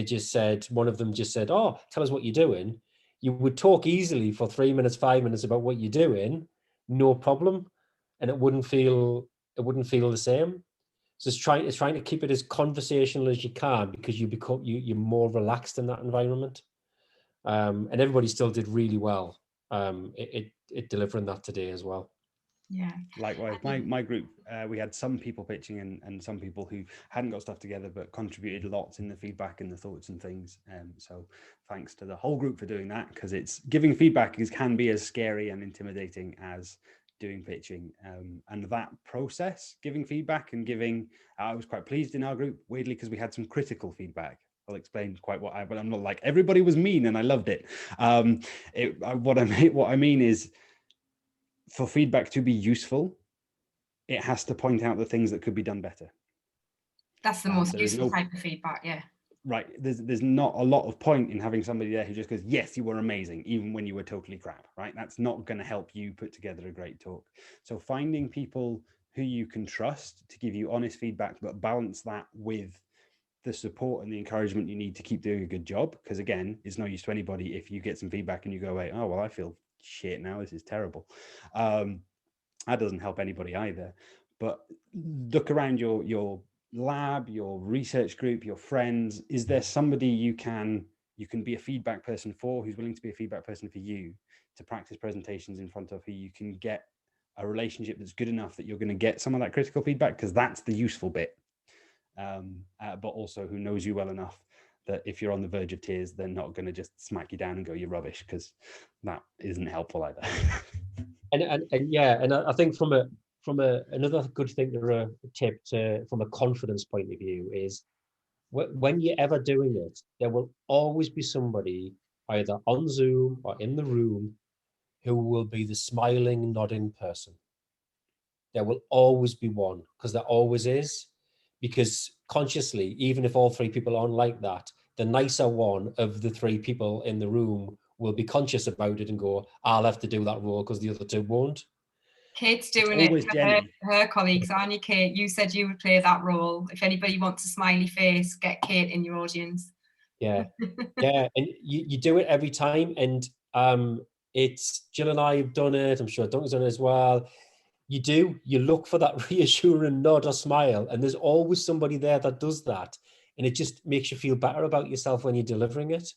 one of them just said, oh, tell us what you're doing, you would talk easily for 3 minutes, 5 minutes about what you're doing, no problem. And it wouldn't feel the same. So it's trying to keep it as conversational as you can, because you're more relaxed in that environment. And everybody still did really well. It delivering that today as well. Yeah. Likewise, my group, we had some people pitching and some people who hadn't got stuff together but contributed lots in the feedback and the thoughts and things. So thanks to the whole group for doing that, because it's giving feedback can be as scary and intimidating as doing pitching. And that process, giving feedback and I was quite pleased in our group, weirdly, because we had some critical feedback. I'll explain quite but I'm not like everybody was mean and I loved it. What I mean is, for feedback to be useful, it has to point out the things that could be done better. That's the most useful type of feedback, yeah. Right. There's not a lot of point in having somebody there who just goes, yes, you were amazing, even when you were totally crap, right? That's not going to help you put together a great talk. So finding people who you can trust to give you honest feedback, but balance that with the support and the encouragement you need to keep doing a good job. Because again, it's no use to anybody if you get some feedback and you go away, oh, well, I feel shit now, this is terrible. That doesn't help anybody either. But look around your lab, your research group, your friends. Is there somebody you can be a feedback person for, who's willing to be a feedback person for you, to practice presentations in front of, who you can get a relationship that's good enough that you're going to get some of that critical feedback? Because that's the useful bit. But also who knows you well enough that if you're on the verge of tears, they're not going to just smack you down and go, you're rubbish, because that isn't helpful either. and I think from another good thing, or a tip from a confidence point of view, is when you're ever doing it, there will always be somebody either on Zoom or in the room who will be the smiling, nodding person. There will always be one, because there always is. Because consciously, even if all three people aren't like that, the nicer one of the three people in the room will be conscious about it and go, I'll have to do that role because the other two won't. Kate's doing it for her colleagues, aren't you, Kate? You said you would play that role. If anybody wants a smiley face, get Kate in your audience. Yeah, yeah, and you do it every time. And it's Jill and I have done it. I'm sure Duncan's done it as well. You look for that reassuring nod or smile, and there's always somebody there that does that, and it just makes you feel better about yourself when you're delivering it.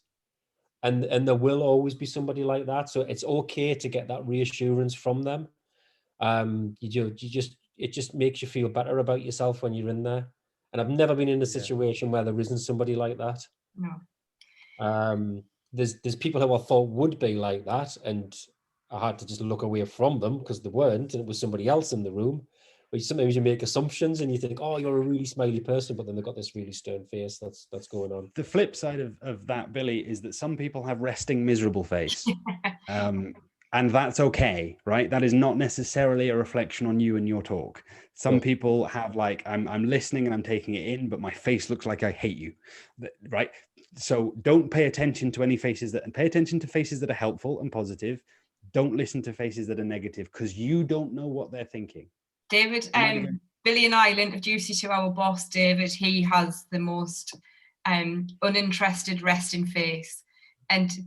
And there will always be somebody like that, so it's okay to get that reassurance from them. It's it just makes you feel better about yourself when you're in there. And I've never been in a situation where there isn't somebody like that. No. There's people who I thought would be like that, and I had to just look away from them because they weren't, and it was somebody else in the room. But sometimes you make assumptions and you think, oh, you're a really smiley person, but then they've got this really stern face that's going on. The flip side of that, Billy, is that some people have resting miserable face. And that's okay, right? That is not necessarily a reflection on you and your talk. Some people have like, I'm listening and I'm taking it in, but my face looks like I hate you, right? So don't pay attention to any faces and pay attention to faces that are helpful and positive. Don't listen to faces that are negative, because you don't know what they're thinking. David, Billy and I will introduce you to our boss, David. He has the most uninterested resting face.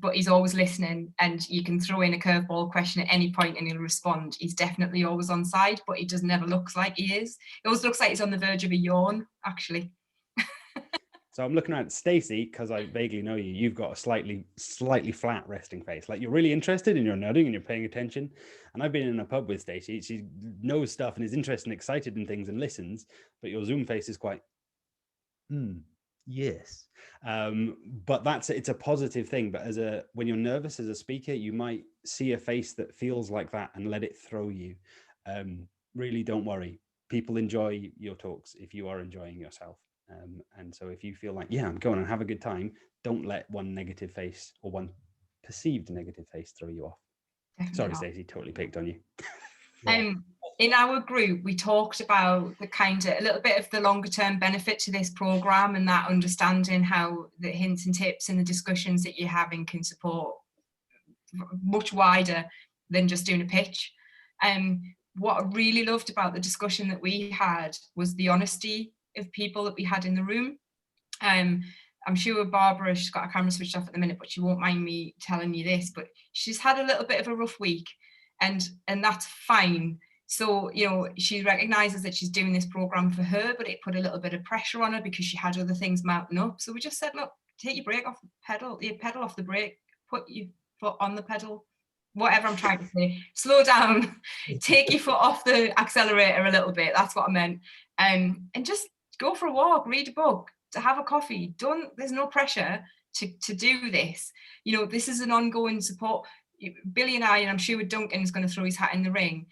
But he's always listening, and you can throw in a curveball question at any point and he'll respond. He's definitely always on side, but he does never looks like he is. It always looks like he's on the verge of a yawn, actually. So I'm looking at Stacey, because I vaguely know you. You've got a slightly flat resting face. Like, you're really interested and you're nodding and you're paying attention. And I've been in a pub with Stacey. She knows stuff and is interested and excited in things and listens, but your Zoom face is quite, yes. But it's a positive thing. But when you're nervous as a speaker, you might see a face that feels like that and let it throw you. Really don't worry. People enjoy your talks if you are enjoying yourself. And so if you feel like, yeah, I'm going and have a good time, don't let one negative face or one perceived negative face throw you off. Definitely. Sorry, Stacey, totally picked on you. In our group, we talked about a little bit of the longer term benefit to this program, and that understanding how the hints and tips and the discussions that you're having can support much wider than just doing a pitch. What I really loved about the discussion that we had was the honesty of people that we had in the room. I'm sure Barbara, she's got her camera switched off at the minute, but she won't mind me telling you this, but she's had a little bit of a rough week, and that's fine. So, she recognises that she's doing this program for her, but it put a little bit of pressure on her because she had other things mounting up. So we just said, look, take your brake off the pedal, your pedal off the brake, put your foot on the pedal, whatever I'm trying to say, slow down, take your foot off the accelerator a little bit. That's what I meant. And just go for a walk, read a book, to have a coffee. There's no pressure to do this. This is an ongoing support. Billy and I, and I'm sure Duncan is going to throw his hat in the ring.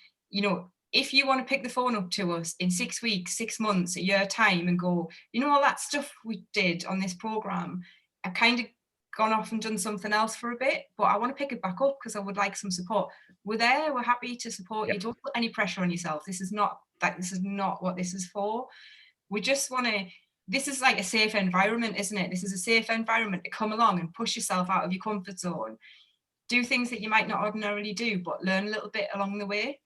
If you want to pick the phone up to us in 6 weeks, 6 months, a year time and go, all that stuff we did on this program, I've kind of gone off and done something else for a bit, but I want to pick it back up because I would like some support. We're there, we're happy to support you. Don't put any pressure on yourself. This is not what this is for. We just want to, this is like a safe environment, isn't it? This is a safe environment to come along and push yourself out of your comfort zone. Do things that you might not ordinarily do, but learn a little bit along the way.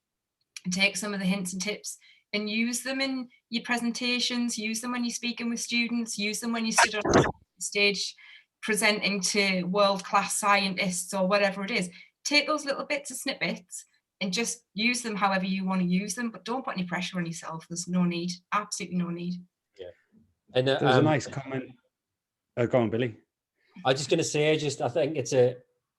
And take some of the hints and tips and use them in your presentations, use them when you're speaking with students, use them when you stood on stage presenting to world-class scientists or whatever it is. Take those little bits of snippets and just use them however you want to use them, but don't put any pressure on yourself. There's no need, absolutely no need. Yeah. And there was a nice comment. Go on, Billy. I was just going to say, I think it's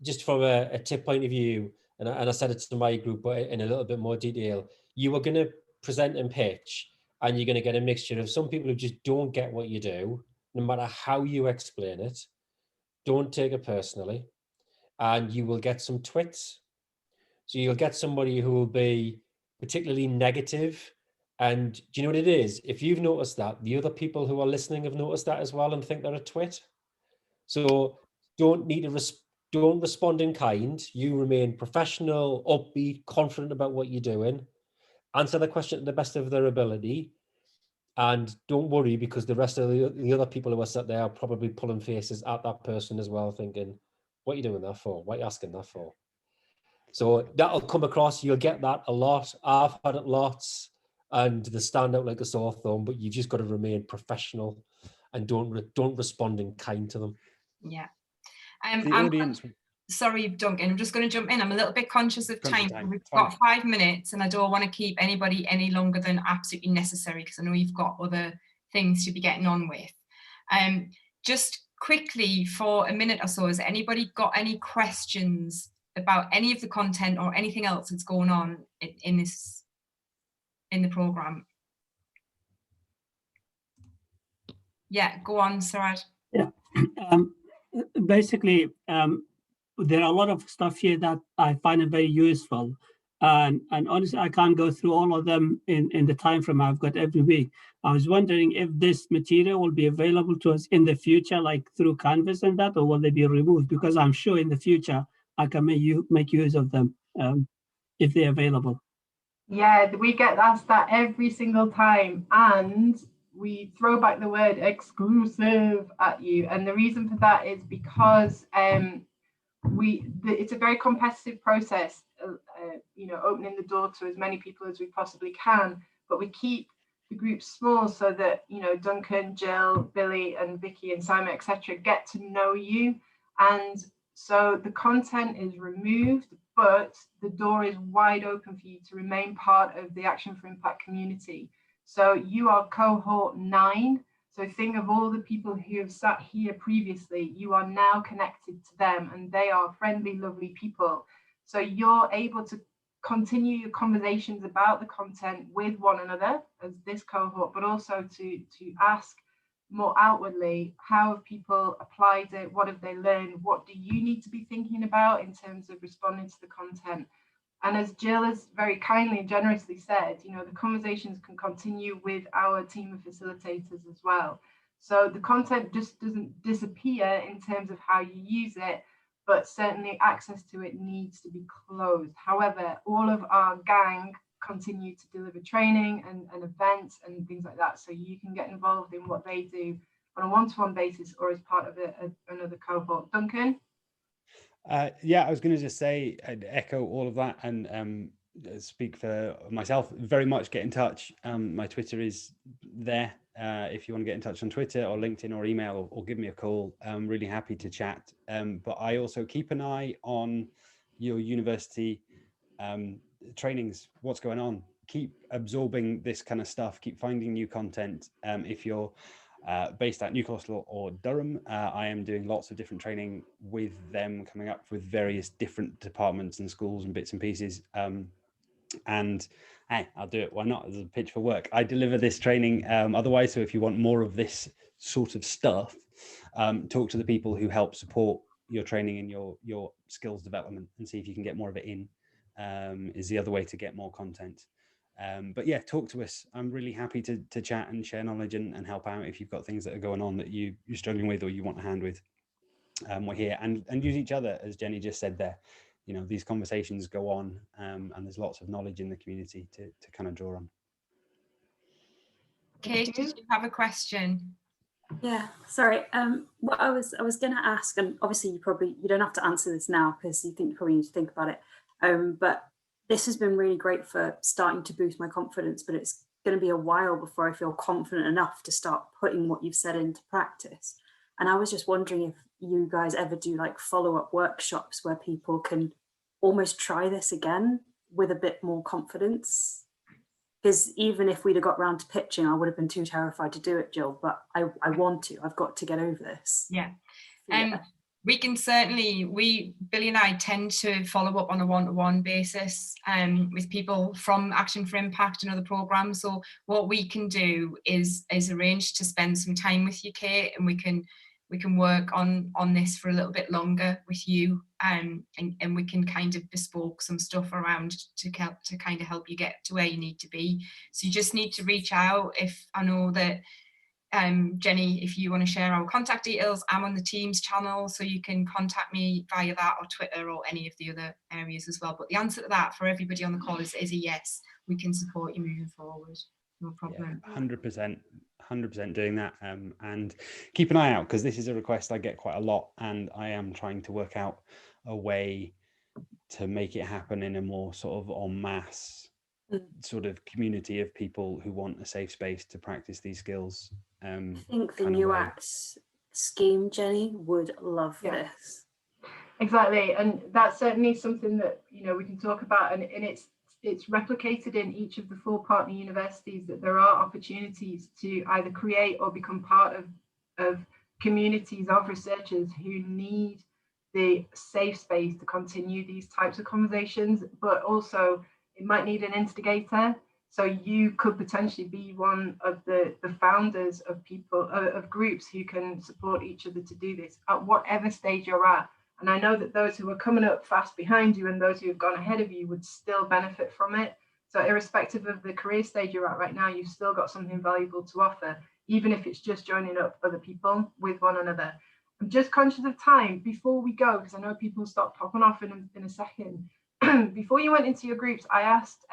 just from a tip point of view, and I said it to my group, but in a little bit more detail, you are going to present and pitch, and you're going to get a mixture of some people who just don't get what you do, no matter how you explain it. Don't take it personally, and you will get some twits. So you'll get somebody who will be particularly negative. And do you know what it is? If you've noticed that, the other people who are listening have noticed that as well and think they're a twit. So don't respond in kind. You remain professional, upbeat, confident about what you're doing. Answer the question to the best of their ability. And don't worry, because the rest of the other people who are sat there are probably pulling faces at that person as well, thinking, what are you doing that for? What are you asking that for? So that'll come across. You'll get that a lot. I've had it lots, and they stand out like a sore thumb, but you've just got to remain professional and don't respond in kind to them. Yeah. Sorry, Duncan, I'm just going to jump in. I'm a little bit conscious of time. We've got 5 minutes and I don't want to keep anybody any longer than absolutely necessary because I know you've got other things to be getting on with. Just quickly for a minute or so, has anybody got any questions about any of the content or anything else that's going on in this in the programme. Yeah, go on, Sarad. Yeah. Basically, there are a lot of stuff here that I find it very useful. And honestly, I can't go through all of them in the time frame I've got every week. I was wondering if this material will be available to us in the future, like through Canvas and that, or will they be removed? Because I'm sure in the future I can make use of them if they're available. Yeah, we get asked that every single time, and we throw back the word exclusive at you. And the reason for that is because it's a very competitive process, you know, opening the door to as many people as we possibly can, but we keep the group small so that, you know, Duncan, Jill, Billy and Vicky and Simon, etc., get to know you. And so the content is removed, but the door is wide open for you to remain part of the Action for Impact community. So you are cohort 9. So think of all the people who have sat here previously, you are now connected to them and they are friendly, lovely people. So you're able to continue your conversations about the content with one another as this cohort, but also to ask more outwardly, how have people applied it? What have they learned? What do you need to be thinking about in terms of responding to the content? And as Jill has very kindly and generously said, you know, the conversations can continue with our team of facilitators as well. So the content just doesn't disappear in terms of how you use it, but certainly access to it needs to be closed. However, all of our gang continue to deliver training and events and things like that. So you can get involved in what they do on a one-to-one basis or as part of another cohort. Duncan? Yeah, I was going to just say, I'd echo all of that and speak for myself. Very much get in touch. My Twitter is there. If you want to get in touch on Twitter or LinkedIn or email or give me a call, I'm really happy to chat. But I also keep an eye on your university trainings, what's going on. Keep absorbing this kind of stuff. Keep finding new content. If you're based at Newcastle or Durham, I am doing lots of different training with them coming up with various different departments and schools and bits and pieces. And hey, I'll do it. Why not? As a pitch for work. I deliver this training otherwise. So if you want more of this sort of stuff, talk to the people who help support your training and your skills development and see if you can get more of it in. Is the other way to get more content. But yeah, talk to us. I'm really happy to chat and share knowledge and help out if you've got things that are going on that you're struggling with or you want a hand with. We're here and use each other, as Jenny just said there. You know, these conversations go on and there's lots of knowledge in the community to kind of draw on. Kate, did you have a question? Yeah, sorry. What I was going to ask, and obviously you don't have to answer this now because you probably need to think about it. But this has been really great for starting to boost my confidence, but it's going to be a while before I feel confident enough to start putting what you've said into practice. And I was just wondering if you guys ever do like follow-up workshops where people can almost try this again with a bit more confidence. Because even if we'd have got round to pitching, I would have been too terrified to do it, Jill, but I want to. I've got to get over this. Yeah. We can certainly, Billy and I tend to follow up on a one-to-one basis with people from Action for Impact and other programs. So what we can do is arrange to spend some time with you, Kate, and we can work on this for a little bit longer with you, and we can kind of bespoke some stuff around to kind of help you get to where you need to be. So you just need to reach out. If I know that Jenny, if you want to share our contact details, I'm on the Teams channel, so you can contact me via that or Twitter or any of the other areas as well. But the answer to that for everybody on the call is a yes. We can support you moving forward. No problem. Yeah, 100% doing that. And keep an eye out, because this is a request I get quite a lot, and I am trying to work out a way to make it happen in a more sort of en masse sort of community of people who want a safe space to practice these skills. I think the new acts scheme, Jenny, would love this. Exactly, and that's certainly something that, you know, we can talk about, and it's replicated in each of the 4 partner universities, that there are opportunities to either create or become part of communities of researchers who need the safe space to continue these types of conversations, but also it might need an instigator. So you could potentially be one of the founders of of groups who can support each other to do this at whatever stage you're at. And I know that those who are coming up fast behind you and those who have gone ahead of you would still benefit from it. So irrespective of the career stage you're at right now, you've still got something valuable to offer, even if it's just joining up other people with one another. I'm just conscious of time before we go, because I know people start popping off in a second. Before you went into your groups, I asked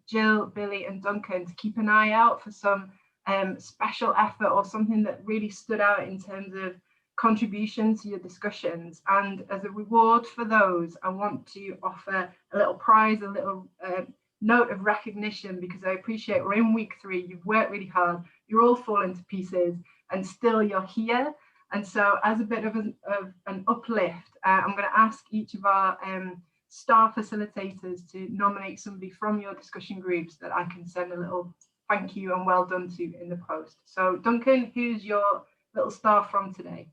Jill, Billy and Duncan to keep an eye out for some special effort or something that really stood out in terms of contribution to your discussions. And as a reward for those, I want to offer a little prize, a little note of recognition, because I appreciate we're in week 3, you've worked really hard, you're all falling to pieces, and still you're here. And so as a bit of an uplift, I'm going to ask each of our star facilitators to nominate somebody from your discussion groups that I can send a little thank you and well done to in the post. So Duncan, who's your little star from today?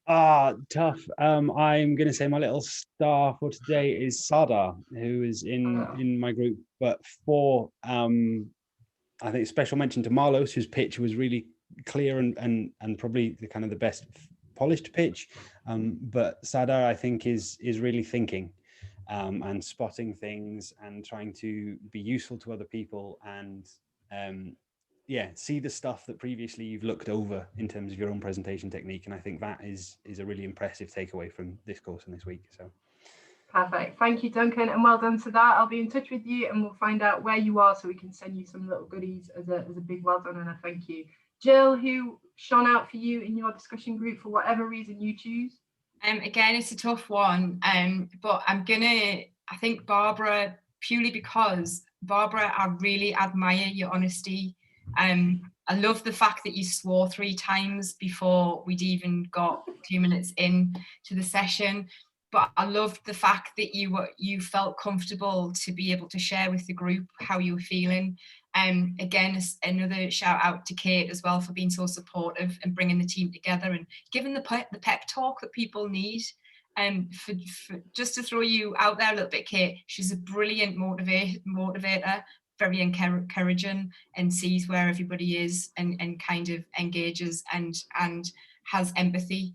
Tough. I'm going to say my little star for today is Sada, who is in my group, but for I think special mention to Marlos, whose pitch was really clear and probably the kind of the best polished pitch, but Sada I think is really thinking and spotting things and trying to be useful to other people and yeah, see the stuff that previously you've looked over in terms of your own presentation technique. And I think that is a really impressive takeaway from this course and this week. So perfect. Thank you, Duncan, and well done to that. I'll be in touch with you and we'll find out where you are so we can send you some little goodies as a big well done and a thank you. Jill, who shone out for you in your discussion group for whatever reason you choose? Again, it's a tough one, but I think Barbara, purely because Barbara, I really admire your honesty. I love the fact that you swore 3 times before we'd even got 2 minutes in to the session. But I loved the fact that you felt comfortable to be able to share with the group how you were feeling. Again, another shout out to Kate as well for being so supportive and bringing the team together and giving the pep talk that people need. For just to throw you out there a little bit, Kate, she's a brilliant motivator, very encouraging, and sees where everybody is and kind of engages and has empathy.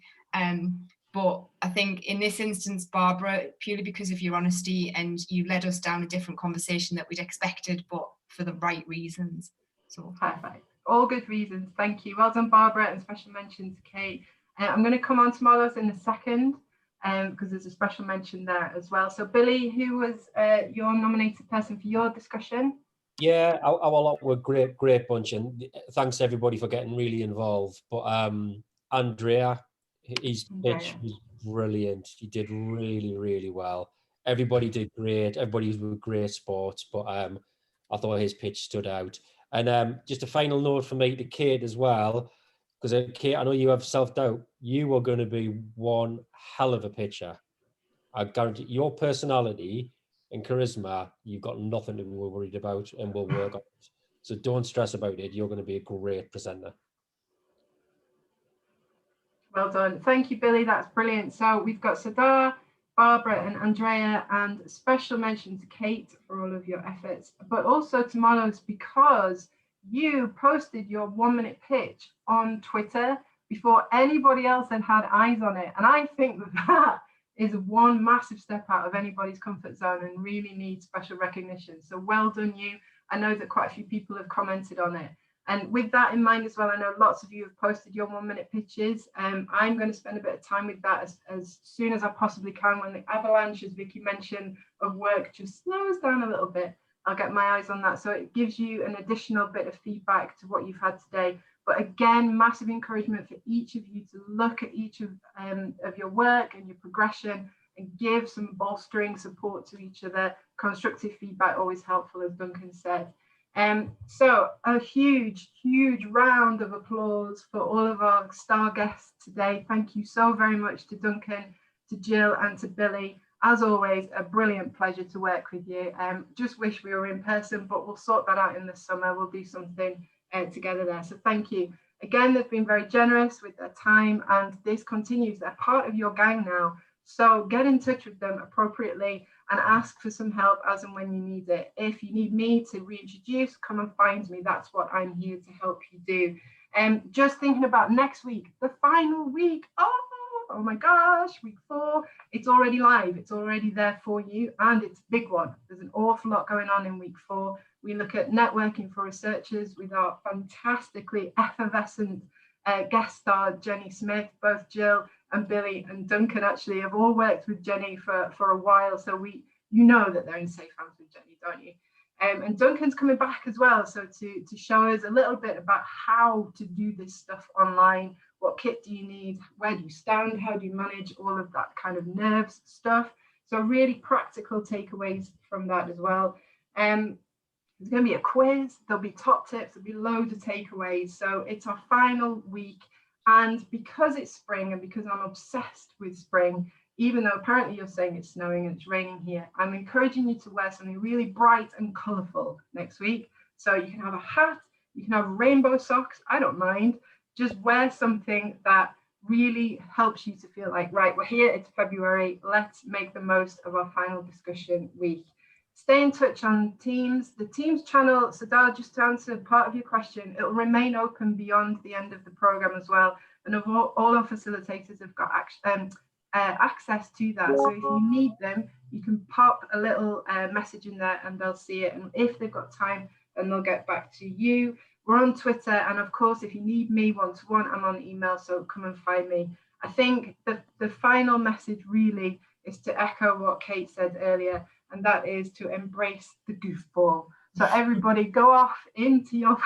But I think in this instance, Barbara, purely because of your honesty, and you led us down a different conversation that we'd expected, but for the right reasons. So perfect. All good reasons. Thank you. Well done, Barbara, and special mention to Kate. I'm going to come on to Marlos in a second because there's a special mention there as well. So Billy, who was your nominated person for your discussion? Yeah, our lot were great bunch, and thanks everybody for getting really involved. But Andrea, his pitch was brilliant. He did really well. Everybody did great. Everybody was great sports, but I thought his pitch stood out. And just a final note for me to Kate as well, because Kate, I know you have self-doubt. You are going to be one hell of a pitcher. I guarantee your personality and charisma, you've got nothing to be worried about, and we'll work on it. So don't stress about it. You're going to be a great presenter. Well done. Thank you, Billy. That's brilliant. So we've got Sadar, Barbara and Andrea, and special mention to Kate for all of your efforts, but also to Marlos because you posted your 1-minute pitch on Twitter before anybody else had eyes on it. And I think that is one massive step out of anybody's comfort zone and really needs special recognition. So well done you. I know that quite a few people have commented on it. And with that in mind as well, I know lots of you have posted your 1-minute pitches. I'm going to spend a bit of time with that as soon as I possibly can. When the avalanche, as Vicky mentioned, of work just slows down a little bit, I'll get my eyes on that. So it gives you an additional bit of feedback to what you've had today. But again, massive encouragement for each of you to look at each of your work and your progression and give some bolstering support to each other. Constructive feedback, always helpful, as Duncan said. So a huge round of applause for all of our star guests today. Thank you so very much to Duncan, to Jill and to Billy. As always, a brilliant pleasure to work with you. Just wish we were in person, but we'll sort that out in the summer. We'll do something together there. So thank you. Again, they've been very generous with their time and this continues. They're part of your gang now. So get in touch with them appropriately. and ask for some help as and when you need it. If you need me to reintroduce, come and find me. That's what I'm here to help you do. Just thinking about next week, the final week. Oh my gosh, week 4. It's already live. It's already there for you, and it's a big one. There's an awful lot going on in week 4. We look at networking for researchers with our fantastically effervescent guest star Jenny Smith. Both Jill and Billy and Duncan actually have all worked with Jenny for a while, so you know that they're in safe hands with Jenny, don't you? And Duncan's coming back as well, so to show us a little bit about how to do this stuff online. What kit do you need? Where do you stand? How do you manage all of that kind of nerves stuff? So really practical takeaways from that as well. There's going to be a quiz, there'll be top tips, there'll be loads of takeaways. So it's our final week. And because it's spring and because I'm obsessed with spring, even though apparently you're saying it's snowing and it's raining here, I'm encouraging you to wear something really bright and colourful next week. So you can have a hat, you can have rainbow socks, I don't mind. Just wear something that really helps you to feel like, right, we're here, it's February, let's make the most of our final discussion week. Stay in touch on Teams. The Teams channel, Sadar, just to answer part of your question, it will remain open beyond the end of the program as well. And all our facilitators have got access to that. So if you need them, you can pop a little message in there and they'll see it. And if they've got time, then they'll get back to you. We're on Twitter. And of course, if you need me one-to-one, I'm on email. So come and find me. I think the final message really is to echo what Kate said earlier, and that is to embrace the goofball. So everybody go off into your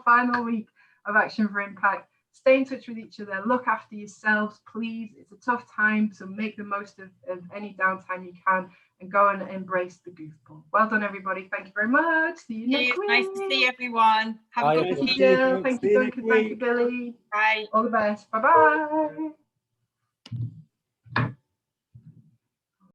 final week of Action for Impact. Stay in touch with each other. Look after yourselves, please. It's a tough time, so make the most of any downtime you can and go and embrace the goofball. Well done, everybody. Thank you very much. See you next week. Nice to see everyone. Have a good Thank you, week. Jill. Thank you, Duncan. Thank you, Billy. Bye. All the best. Bye-bye.